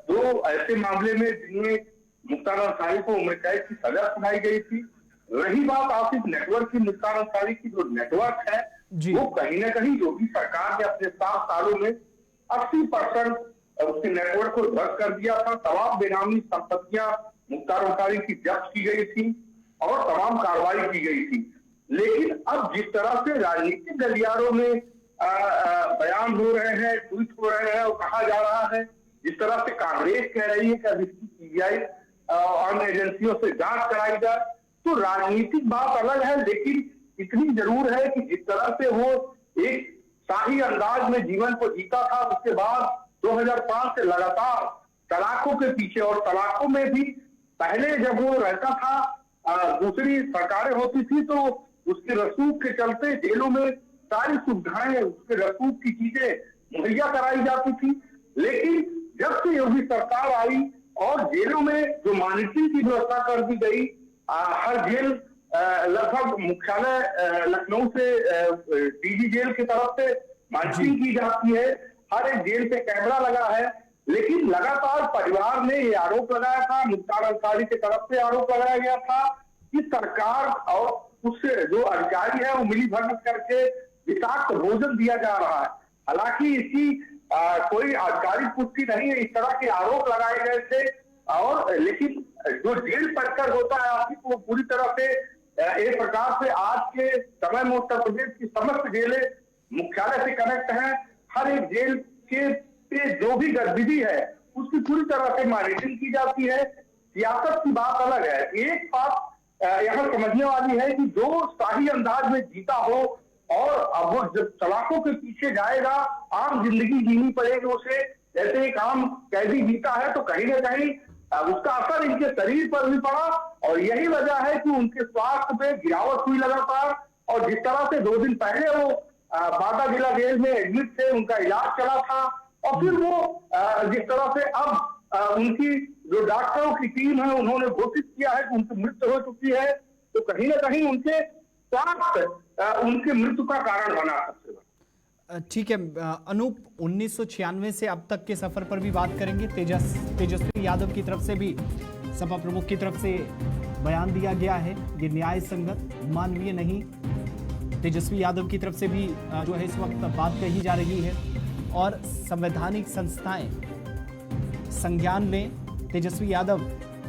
2 ऐसे मामले में जिनमें मुख्तार अंसारी को उम्र कैद की सजा सुनाई गई थी। रही बात आसिफ नेटवर्क की, मुख्तार अंसारी की जो नेटवर्क है वो कहीं ना कहीं योगी सरकार ने अपने 7 सालों में 80% उसके नेटवर्क को ध्वस्त कर दिया था। तमाम बेनामी संपत्तियां मुख्तार अंसारी की जब्त की गई थी और तमाम कार्रवाई की गई थी। लेकिन अब जिस तरह से राजनीतिक गलियारों में बयान हो रहे हैं, ट्वीट हो रहे हैं और कहा जा रहा है, जिस तरह से कांग्रेस कह रही है कि अब इसकी सीबीआई अन्य एजेंसियों से जांच कराई जाए, तो राजनीतिक बात अलग है। लेकिन इतनी जरूर है कि जिस तरह से वो एक शाही अंदाज में जीवन को जीता था, उसके बाद 2005 से लगातार तलाकों के पीछे, और तलाकों में भी पहले जब वो रहता था दूसरी सरकारें होती थी तो उसके रसूख के चलते जेलों में सारी सुविधाएं, उसके रसूख की चीजें मुहैया कराई जाती थी। लेकिन जब से योगी सरकार आई और जेलों में जो मॉनिटरिंग की व्यवस्था कर दी गई, हर जेल लगभग मुख्यालय लखनऊ से डीजी जेल की तरफ से मॉनिटरिंग की जाती है, हर एक जेल पे कैमरा लगा है। लेकिन लगातार परिवार ने ये आरोप लगाया था, मुख्तार अंसारी की तरफ से आरोप लगाया गया था कि सरकार और उससे जो अधिकारी है वो मिली भगत करके विषाक्त भोजन दिया जा रहा है। हालांकि इसकी कोई आधिकारिक पुष्टि नहीं है, इस तरह के आरोप लगाए गए थे। और लेकिन जो जेल परिसर होता है आपकी, वो पूरी तरह से एक प्रकार से आज के समय में उत्तर प्रदेश की समस्त जेलें मुख्यालय से कनेक्ट हैं। हर एक जेल के जो भी गतिविधि है उसकी पूरी तरह से मॉनिटरिंग की जाती है। सियासत की बात अलग है। एक बात यहाँ समझने वाली है कि जो शाही अंदाज में जीता हो और अब वो जब सलाखों के पीछे जाएगा, आम जिंदगी जीनी पड़ेगी उसे, जैसे एक आम कैदी जीता है, तो कहीं ना कहीं उसका असर इनके शरीर पर भी पड़ा। और यही वजह है कि उनके स्वास्थ्य पे गिरावट हुई लगातार। और जिस तरह से 2 दिन पहले वो बांदा जिला जेल में एडमिट थे, उनका इलाज चला था, और फिर वो जिस तरह से अब उनकी जो डॉक्टरों की टीम है उन्होंने घोषित किया है कि उनकी मृत्यु हो चुकी है, तो कहीं ना कहीं उनके स्वास्थ्य उनकी मृत्यु का कारण बना सकते हैं। ठीक है अनूप, 1996 से अब तक के सफर पर भी बात करेंगे। तेजस्वी यादव की तरफ से भी, सपा प्रमुख की तरफ से बयान दिया गया है, ये न्याय संगत, मानवीय नहीं। तेजस्वी यादव की तरफ से भी जो है इस वक्त बात कही जा रही है और संवैधानिक संस्थाएं संज्ञान लें। तेजस्वी यादव,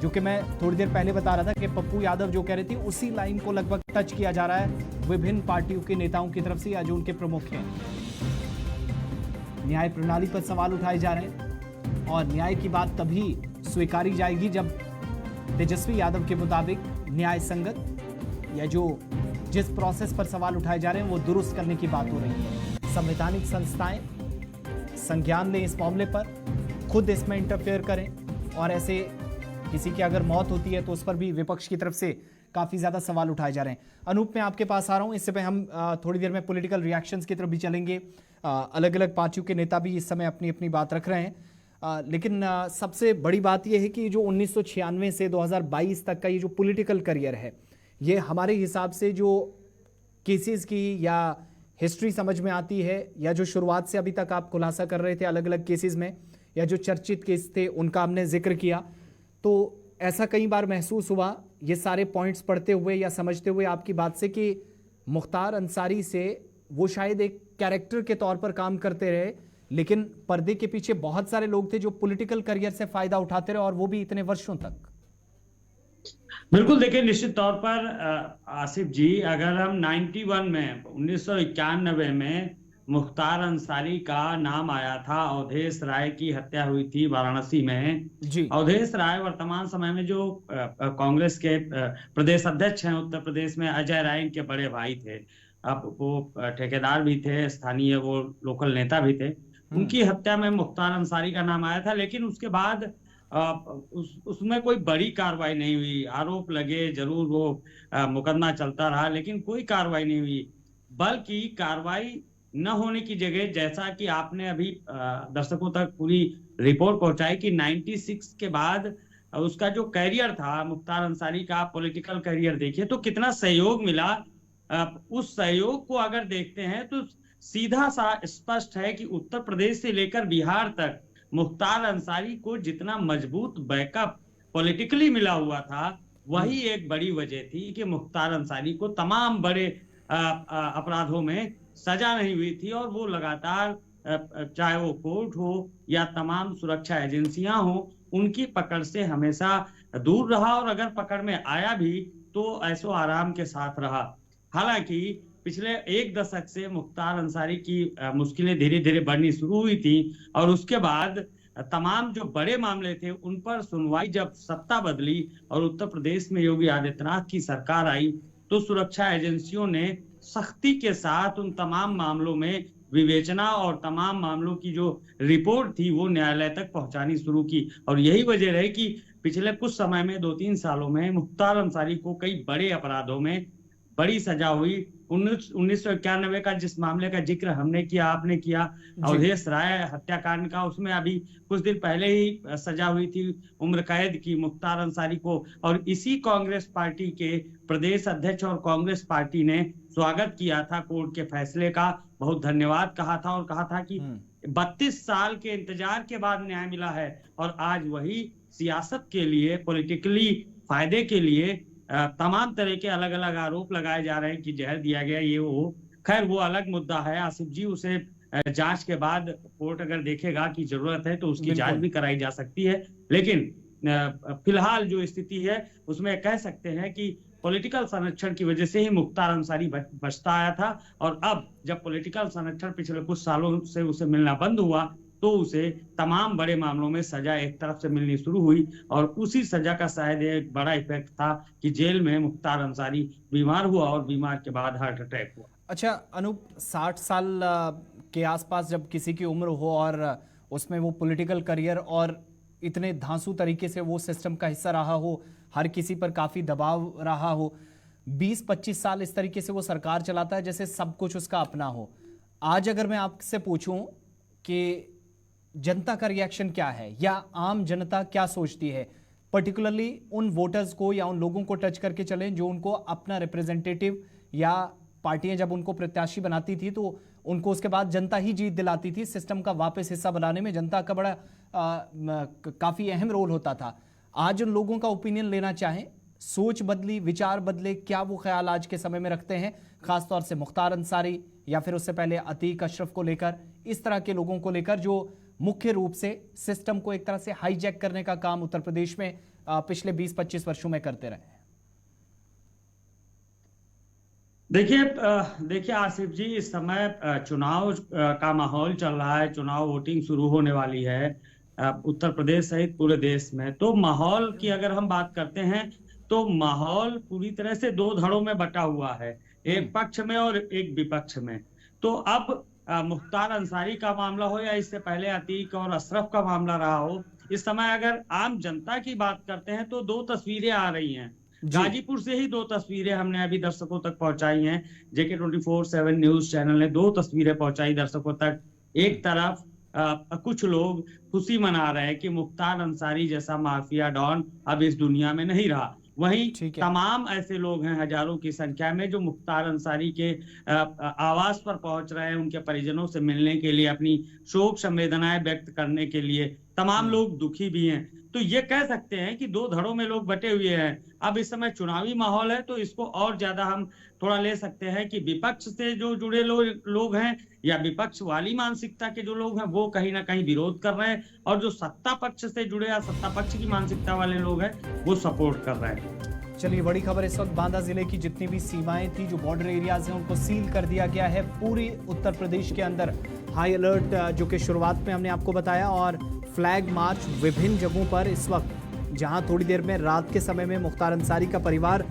जो कि मैं थोड़ी देर पहले बता रहा था कि पप्पू यादव जो कह रहे थे, उसी लाइन को लगभग टच किया जा रहा है विभिन्न पार्टियों के नेताओं की तरफ से या जो उनके प्रमुख हैं। न्याय प्रणाली पर सवाल उठाए जा रहे हैं और न्याय की बात तभी स्वीकारी जाएगी जब तेजस्वी यादव के मुताबिक न्याय संगत या जो जिस प्रोसेस पर सवाल उठाए जा रहे हैं वो दुरुस्त करने की बात हो रही है। संवैधानिक संस्थाएं संज्ञान लें इस मामले पर, खुद इसमें इंटरफेयर करें और ऐसे किसी की अगर मौत होती है तो उस पर भी विपक्ष की तरफ से काफ़ी ज़्यादा सवाल उठाए जा रहे हैं। अनूप, मैं आपके पास आ रहा हूँ। इससे पहले हम थोड़ी देर में पॉलिटिकल रिएक्शंस की तरफ भी चलेंगे। अलग अलग पार्टियों के नेता भी इस समय अपनी अपनी बात रख रहे हैं, लेकिन सबसे बड़ी बात यह है कि जो 1996 से 2022 तक का ये जो पॉलिटिकल करियर है, ये हमारे हिसाब से जो केसेस की या हिस्ट्री समझ में आती है, या जो शुरुआत से अभी तक आप खुलासा कर रहे थे अलग अलग केसेस में, या जो चर्चित केस थे उनका हमने जिक्र किया, तो ऐसा कई बार महसूस हुआ ये सारे पॉइंट्स पढ़ते हुए या समझते हुए आपकी बात से कि मुख्तार अंसारी से वो शायद एक कैरेक्टर के तौर पर काम करते रहे, लेकिन पर्दे के पीछे बहुत सारे लोग थे जो पॉलिटिकल करियर से फायदा उठाते रहे, और वो भी इतने वर्षों तक। बिल्कुल, देखिए निश्चित तौर पर आसिफ जी, अगर हम 91 में 1991 में मुख्तार अंसारी का नाम आया था। अवधेश राय की हत्या हुई थी वाराणसी में जी। अवधेश राय वर्तमान समय में जो कांग्रेस के प्रदेश अध्यक्ष हैं उत्तर प्रदेश में, अजय राय के बड़े भाई थे। अब वो ठेकेदार भी थे, स्थानीय वो लोकल नेता भी थे। उनकी हत्या में मुख्तार अंसारी का नाम आया था, लेकिन उसके बाद उसमें कोई बड़ी कार्रवाई नहीं हुई। आरोप लगे जरूर, वो मुकदमा चलता रहा, लेकिन कोई कार्रवाई नहीं हुई। बल्कि कार्रवाई न होने की जगह, जैसा कि आपने अभी दर्शकों तक पूरी रिपोर्ट पहुंचाई कि 96 के बाद उसका जो करियर था मुख्तार अंसारी का, पॉलिटिकल करियर देखिए तो कितना सहयोग मिला। उस सहयोग को अगर देखते हैं तो सीधा सा स्पष्ट है कि उत्तर प्रदेश से लेकर बिहार तक मुख्तार अंसारी को जितना मजबूत बैकअप पॉलिटिकली मिला हुआ था, वही एक बड़ी वजह थी कि मुख्तार अंसारी को तमाम बड़े अपराधों में सजा नहीं हुई थी। और वो लगातार, चाहे वो कोर्ट हो या तमाम सुरक्षा एजेंसियां हो, उनकी पकड़ से हमेशा दूर रहा। और अगर पकड़ में आया भी तो ऐसो आराम के साथ रहा। हालांकि पिछले एक दशक से मुख्तार अंसारी की मुश्किलें धीरे धीरे बढ़नी शुरू हुई थी, और उसके बाद तमाम जो बड़े मामले थे उन पर सुनवाई, जब सत्ता बदली और उत्तर प्रदेश में योगी आदित्यनाथ की सरकार आई, तो सुरक्षा एजेंसियों ने सख्ती के साथ उन तमाम मामलों में विवेचना और तमाम मामलों की जो रिपोर्ट थी वो न्यायालय तक पहुंचानी शुरू की। और यही वजह रही कि पिछले कुछ समय में, 2-3 सालों में, मुख्तार अंसारी को कई बड़े अपराधों में बड़ी सजा हुई। 1991 का जिस मामले का जिक्र हमने किया, आपने किया, अवधेश राय हत्याकांड का, उसमें अभी कुछ दिन पहले ही सजा हुई थी उम्र कैद की मुख्तार अंसारी को। और इसी कांग्रेस पार्टी के प्रदेश अध्यक्ष और कांग्रेस पार्टी ने स्वागत किया था कोर्ट के फैसले का, बहुत धन्यवाद कहा था, और कहा था कि 32 साल के इंतजार के बाद न्याय मिला है। और आज वही सियासत के लिए, पॉलिटिकली फायदे के लिए तमाम तरह के अलग अलग आरोप लगाए जा रहे हैं कि जहर दिया गया, ये वो। खैर वो अलग मुद्दा है आसिफ जी, उसे जांच के बाद कोर्ट अगर देखेगा कि जरूरत है तो उसकी जांच भी कराई जा सकती है। लेकिन फिलहाल जो स्थिति है उसमें कह सकते हैं कि पॉलिटिकल संरक्षण की वजह से ही मुख्तार अंसारी बचता आया था। और अब जब पॉलिटिकल संरक्षण पिछले कुछ सालों से उसे मिलना बंद हुआ, तो उसे तमाम बड़े मामलों में सजा एक तरफ से मिलनी शुरू हुई। और उसी सजा का शायद एक बड़ा इफेक्ट था कि जेल में मुख्तार अंसारी बीमार हुआ, और बीमार के बाद हार्ट अटैक हुआ। अच्छा अनूप, 60 साल के आसपास जब किसी की उम्र हो और उसमें वो पॉलिटिकल करियर और इतने धांसू तरीके से वो सिस्टम का हिस्सा रहा हो, हर किसी पर काफ़ी दबाव रहा हो, 20-25 साल इस तरीके से वो सरकार चलाता है जैसे सब कुछ उसका अपना हो। आज अगर मैं आपसे पूछूं कि जनता का रिएक्शन क्या है या आम जनता क्या सोचती है, पर्टिकुलरली उन वोटर्स को या उन लोगों को टच करके चलें जो उनको अपना रिप्रेजेंटेटिव, या पार्टियां जब उनको प्रत्याशी बनाती थी तो उनको उसके बाद जनता ही जीत दिलाती थी। सिस्टम का वापस हिस्सा बनाने में जनता का बड़ा काफ़ी अहम रोल होता था। आज उन लोगों का ओपिनियन लेना चाहें, सोच बदली, विचार बदले, क्या वो ख्याल आज के समय में रखते हैं, खासतौर से मुख्तार अंसारी या फिर उससे पहले अतीक अशरफ को लेकर, इस तरह के लोगों को लेकर जो मुख्य रूप से सिस्टम को एक तरह से हाईजैक करने का काम उत्तर प्रदेश में पिछले 20-25 वर्षों में करते रहे? देखिए आसिफ जी, इस समय चुनाव का माहौल चल रहा है, चुनाव वोटिंग शुरू होने वाली है उत्तर प्रदेश सहित पूरे देश में। तो माहौल की अगर हम बात करते हैं तो माहौल पूरी तरह से दो धड़ों में बटा हुआ है, एक पक्ष में और एक विपक्ष में। तो अब मुख्तार अंसारी का मामला हो या इससे पहले अतीक और अशरफ का मामला रहा हो, इस समय अगर आम जनता की बात करते हैं तो दो तस्वीरें आ रही हैं। गाजीपुर से ही दो तस्वीरें हमने अभी दर्शकों तक पहुंचाई हैं। JK 24/7 न्यूज चैनल ने दो तस्वीरें पहुंचाई दर्शकों तक। एक तरफ कुछ लोग खुशी मना रहे हैं कि मुख्तार अंसारी जैसा माफिया डॉन अब इस दुनिया में नहीं रहा। वहीं तमाम ऐसे लोग हैं हजारों की संख्या में जो मुख्तार अंसारी के आवास पर पहुंच रहे हैं, उनके परिजनों से मिलने के लिए, अपनी शोक संवेदनाएं व्यक्त करने के लिए। तमाम लोग दुखी भी हैं। तो ये कह सकते हैं कि दो धड़ों में लोग बटे हुए हैं। अब इस समय चुनावी माहौल है तो इसको और ज्यादा हम थोड़ा ले सकते हैं कि विपक्ष से जो जुड़े लोग हैं या विपक्ष वाली मानसिकता के जो लोग हैं वो कहीं ना कहीं विरोध कर रहे हैं, और जो सत्ता पक्ष से जुड़े या सत्ता पक्ष की मानसिकता वाले लोग हैं वो सपोर्ट कर रहे हैं। चलिए, बड़ी खबर इस वक्त बांदा जिले की जितनी भी सीमाएं थी, जो बॉर्डर एरियाज हैं, उनको सील कर दिया गया है। पूरी उत्तर प्रदेश के अंदर हाई अलर्ट जो कि शुरुआत में हमने आपको बताया, और फ्लैग मार्च विभिन्न जगहों पर इस वक्त, जहां थोड़ी देर में रात के समय में मुख्तार अंसारी का परिवार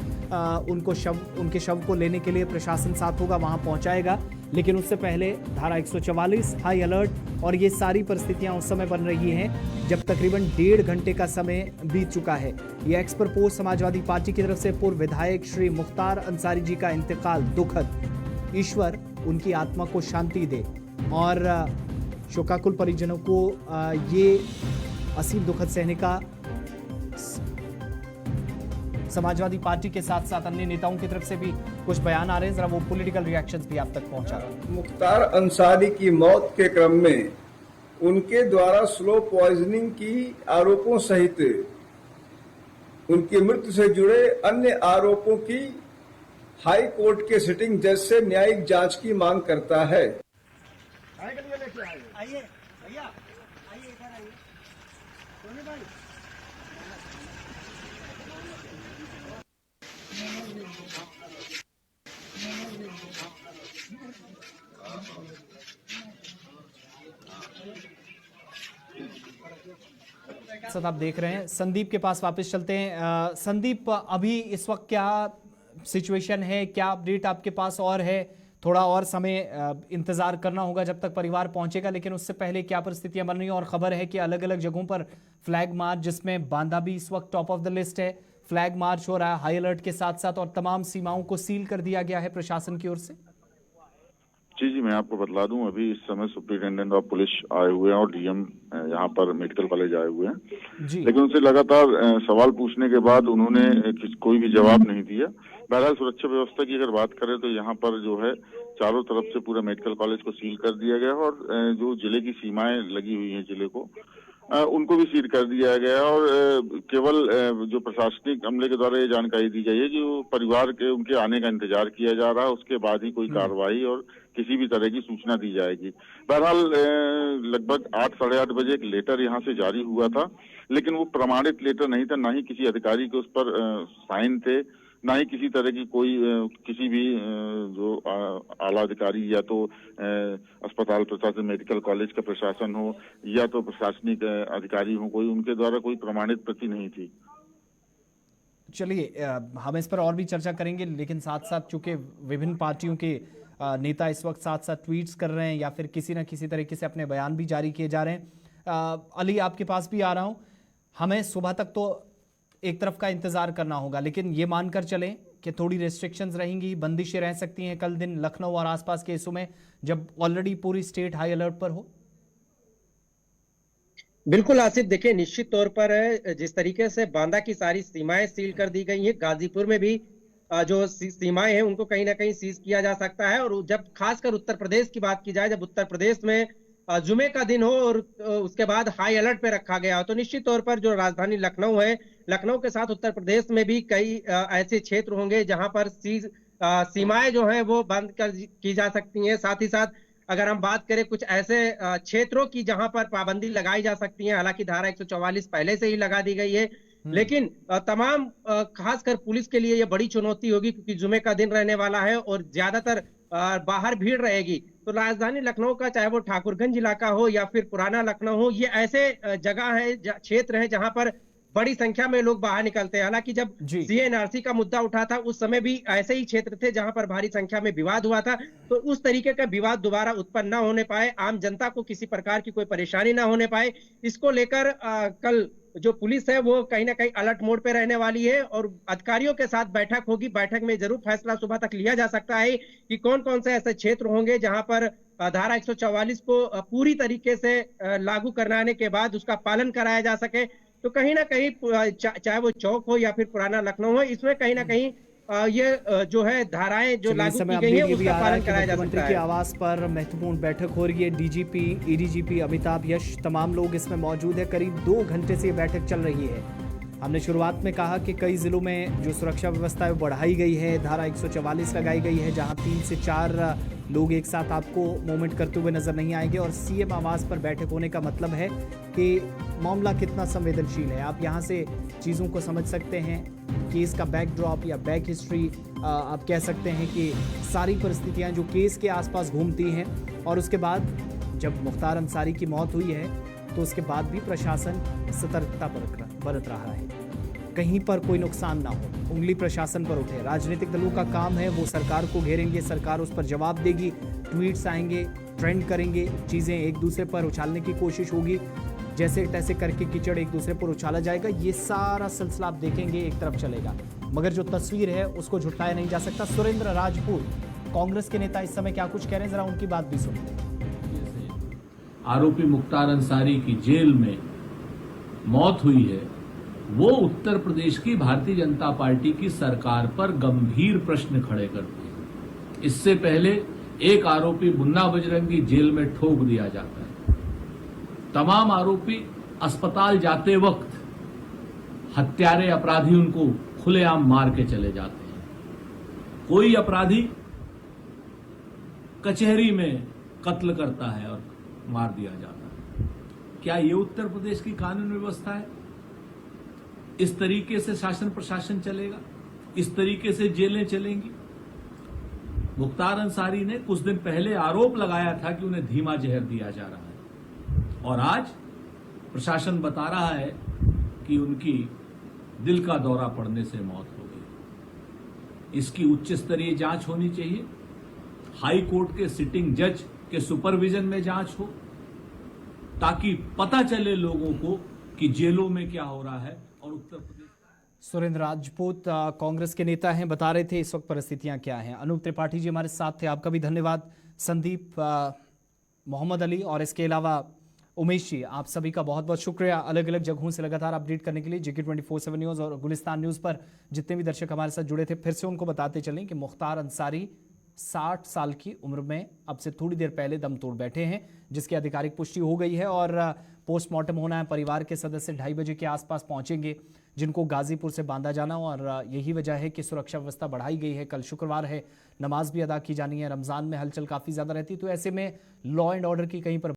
उनके शव को लेने के लिए प्रशासन साथ होगा, वहां पहुंचाएगा। लेकिन उससे पहले धारा 144 हाई अलर्ट, और ये सारी परिस्थितियां उस समय बन रही हैं जब तकरीबन 1.5 घंटे का समय बीत चुका है। ये एक्सपर पोस्ट समाजवादी पार्टी की तरफ से पूर्व विधायक श्री मुख्तार अंसारी जी का इंतकाल दुखद, ईश्वर उनकी आत्मा को शांति दे, और शोकाकुल परिजनों को ये असीम दुखद सहने का समाजवादी पार्टी के साथ साथ अन्य नेताओं की तरफ से भी कुछ बयान आ रहे हैं। जरा वो पॉलिटिकल रिएक्शंस भी आप तक पहुंचा रहे हैं। मुख्तार अंसारी की मौत के क्रम में उनके द्वारा स्लो पॉइजनिंग की आरोपों सहित उनकी मृत्यु से जुड़े अन्य आरोपों की हाई कोर्ट के सिटिंग जज से न्यायिक जांच की मांग करता है। सर, आप देख रहे हैं, संदीप के पास वापस चलते हैं। संदीप, अभी इस वक्त क्या सिचुएशन है, क्या अपडेट आपके पास और है? थोड़ा और समय इंतजार करना होगा जब तक परिवार पहुंचेगा, लेकिन उससे पहले क्या परिस्थितियां बन रही हैं? और खबर है कि अलग अलग जगहों पर फ्लैग मार्च, जिसमें बांदा भी इस वक्त टॉप ऑफ द लिस्ट है, फ्लैग मार्च हो रहा है हाई अलर्ट के साथ साथ, और तमाम सीमाओं को सील कर दिया गया है प्रशासन की ओर से। जी, मैं आपको बतला दूं, अभी इस समय सुपरिटेंडेंट ऑफ पुलिस आए हुए हैं और डीएम यहाँ पर मेडिकल कॉलेज आए हुए हैं, लेकिन उनसे लगातार सवाल पूछने के बाद उन्होंने कोई भी जवाब नहीं दिया। बहरहाल सुरक्षा व्यवस्था की अगर बात करें तो यहाँ पर जो है चारों तरफ से पूरा मेडिकल कॉलेज को सील कर दिया गया, और जो जिले की सीमाएं लगी हुई हैं जिले को, उनको भी सील कर दिया गया। और केवल जो प्रशासनिक अमले के द्वारा ये जानकारी दी गई है कि वो परिवार के उनके आने का इंतजार किया जा रहा है, उसके बाद ही कोई कार्रवाई और किसी भी तरह की सूचना दी जाएगी। बहरहाल लगभग 8 साढ़े 8 बजे एक लेटर यहाँ से जारी हुआ था, लेकिन वो प्रमाणित लेटर नहीं था, ना ही किसी अधिकारी के उस पर साइन थे, ना ही किसी तरह की कोई किसी भी जो आला अधिकारी या तो अस्पताल प्रशासन, मेडिकल कॉलेज का प्रशासन हो या तो प्रशासनिक अधिकारी हो, कोई उनके द्वारा कोई प्रमाणित प्रति नहीं थी। चलिए, हम इस पर और भी चर्चा करेंगे, लेकिन साथ साथ चूंकि विभिन्न पार्टियों के नेता इस वक्त साथ साथ ट्वीट्स कर रहे हैं या फिर किसी न किसी तरीके से अपने बयान भी जारी किए जा रहे हैं। अली, आपके पास भी आ रहा हूं। हमें सुबह तक तो एक तरफ का इंतजार करना होगा, लेकिन ये मानकर चलें कि थोड़ी रेस्ट्रिक्शंस रहेंगी, बंदिशें रह सकती हैं कल दिन लखनऊ और आसपास के हिस्सों में, जब ऑलरेडी पूरी स्टेट हाई अलर्ट पर हो। बिल्कुल आसिफ, देखिए निश्चित तौर पर जिस तरीके से बांदा की सारी सीमाएं सील कर दी गई हैं, गाजीपुर में भी जो सीमाएं हैं उनको कहीं ना कहीं सीज किया जा सकता है। और जब खासकर उत्तर प्रदेश की बात की जाए, जब उत्तर प्रदेश में जुमे का दिन हो और उसके बाद हाई अलर्ट पे रखा गया हो, तो निश्चित तौर पर जो राजधानी लखनऊ है, लखनऊ के साथ उत्तर प्रदेश में भी कई ऐसे क्षेत्र होंगे जहां पर सीमाएं जो हैं वो बंद की जा सकती हैं। साथ ही साथ अगर हम बात करें कुछ ऐसे क्षेत्रों की जहां पर पाबंदी लगाई जा सकती है, हालांकि धारा 144 पहले से ही लगा दी गई है, लेकिन तमाम खासकर पुलिस के लिए ये बड़ी चुनौती होगी, क्योंकि जुमे का दिन रहने वाला है और ज्यादातर बाहर भीड़ रहेगी। तो राजधानी लखनऊ का चाहे वो ठाकुरगंज इलाका हो या फिर पुराना लखनऊ हो, ये ऐसे जगह है, क्षेत्र है जहां पर बड़ी संख्या में लोग बाहर निकलते हैं। हालांकि जब सीएनआरसी का मुद्दा उठा था उस समय भी ऐसे ही क्षेत्र थे जहां पर भारी संख्या में विवाद हुआ था, तो उस तरीके का विवाद दोबारा उत्पन्न न होने पाए, आम जनता को किसी प्रकार की कोई परेशानी ना होने पाए, इसको लेकर कल जो पुलिस है वो कहीं ना कहीं अलर्ट मोड पे रहने वाली है और अधिकारियों के साथ बैठक होगी। बैठक में जरूर फैसला सुबह तक लिया जा सकता है कि कौन कौन से ऐसे क्षेत्र होंगे जहां पर धारा 144 को पूरी तरीके से लागू कराने के बाद उसका पालन कराया जा सके। तो कहीं ना कहीं चाहे वो चौक हो या फिर पुराना लखनऊ हो, इसमें कहीं ना कहीं ये जो है धाराएं जो लागू की गई है उसका पालन कराया जा सकता है। के आवास पर महत्वपूर्ण बैठक हो रही है, डीजीपी, एडीजीपी अमिताभ यश, तमाम लोग इसमें मौजूद है। करीब 2 घंटे से ये बैठक चल रही है। हमने शुरुआत में कहा कि कई जिलों में जो सुरक्षा व्यवस्था है बढ़ाई गई है, धारा 144 लगाई गई है, जहां 3 से 4 लोग एक साथ आपको मूवमेंट करते हुए नजर नहीं आएंगे। और सीएम आवास पर बैठक होने का मतलब है कि मामला कितना संवेदनशील है। आप यहाँ से चीज़ों को समझ सकते हैं। केस का बैकड्रॉप या बैक हिस्ट्री आप कह सकते हैं कि सारी परिस्थितियाँ जो केस के आसपास घूमती हैं। और उसके बाद जब मुख्तार अंसारी की मौत हुई है तो उसके बाद भी प्रशासन सतर्कता बरत रहा है, कहीं पर कोई नुकसान ना हो, उंगली प्रशासन पर उठे। राजनीतिक दलों का काम है, वो सरकार को घेरेंगे, सरकार उस पर जवाब देगी, ट्वीट्स आएंगे, ट्रेंड करेंगे, चीज़ें एक दूसरे पर उछालने की कोशिश होगी, जैसे तैसे करके कीचड़ एक दूसरे पर उछाला जाएगा। ये सारा सिलसिला आप देखेंगे एक तरफ चलेगा, मगर जो तस्वीर है उसको झुटलाया नहीं जा सकता। सुरेंद्र राजपूत कांग्रेस के नेता इस समय क्या कुछ कह रहे हैं, जरा उनकी बात भी सुनते हैं। आरोपी मुख्तार अंसारी की जेल में मौत हुई है, वो उत्तर प्रदेश की भारतीय जनता पार्टी की सरकार पर गंभीर प्रश्न खड़े करती है। इससे पहले एक आरोपी मुन्ना बजरंगी जेल में ठोक दिया जाता है। तमाम आरोपी अस्पताल जाते वक्त हत्यारे अपराधी उनको खुलेआम मार के चले जाते हैं। कोई अपराधी कचहरी में कत्ल करता है और मार दिया जाता है। क्या ये उत्तर प्रदेश की कानून व्यवस्था है? इस तरीके से शासन प्रशासन चलेगा? इस तरीके से जेलें चलेंगी? मुख्तार अंसारी ने कुछ दिन पहले आरोप लगाया था कि उन्हें धीमा जहर दिया जा रहा है, और आज प्रशासन बता रहा है कि उनकी दिल का दौरा पड़ने से मौत हो गई। इसकी उच्च स्तरीय जांच होनी चाहिए। हाई कोर्ट के सिटिंग जज के सुपरविजन में जांच हो, ताकि पता चले लोगों को कि जेलों में क्या हो रहा है। और उत्तर प्रदेश सुरेंद्र राजपूत कांग्रेस के नेता हैं, बता रहे थे इस वक्त परिस्थितियां क्या हैं। अनूप त्रिपाठी जी हमारे साथ थे, आपका भी धन्यवाद। संदीप, मोहम्मद अली और इसके अलावा उमेश जी, आप सभी का बहुत बहुत शुक्रिया अलग अलग जगहों से लगातार अपडेट करने के लिए। जेके 24/7 न्यूज़ और गुलिस्तान न्यूज़ पर जितने भी दर्शक हमारे साथ जुड़े थे, फिर से उनको बताते चलें कि मुख्तार अंसारी 60 साल की उम्र में अब से थोड़ी देर पहले दम तोड़ बैठे हैं, जिसकी आधिकारिक पुष्टि हो गई है। और पोस्टमार्टम होना है। परिवार के सदस्य 2:30 बजे के आसपास पहुंचेंगे, जिनको गाजीपुर से बांधा जाना। और यही वजह है कि सुरक्षा व्यवस्था बढ़ाई गई है। कल शुक्रवार है, नमाज भी अदा की जानी है। रमज़ान में हलचल काफ़ी ज़्यादा रहती है, तो ऐसे में लॉ एंड ऑर्डर की कहीं पर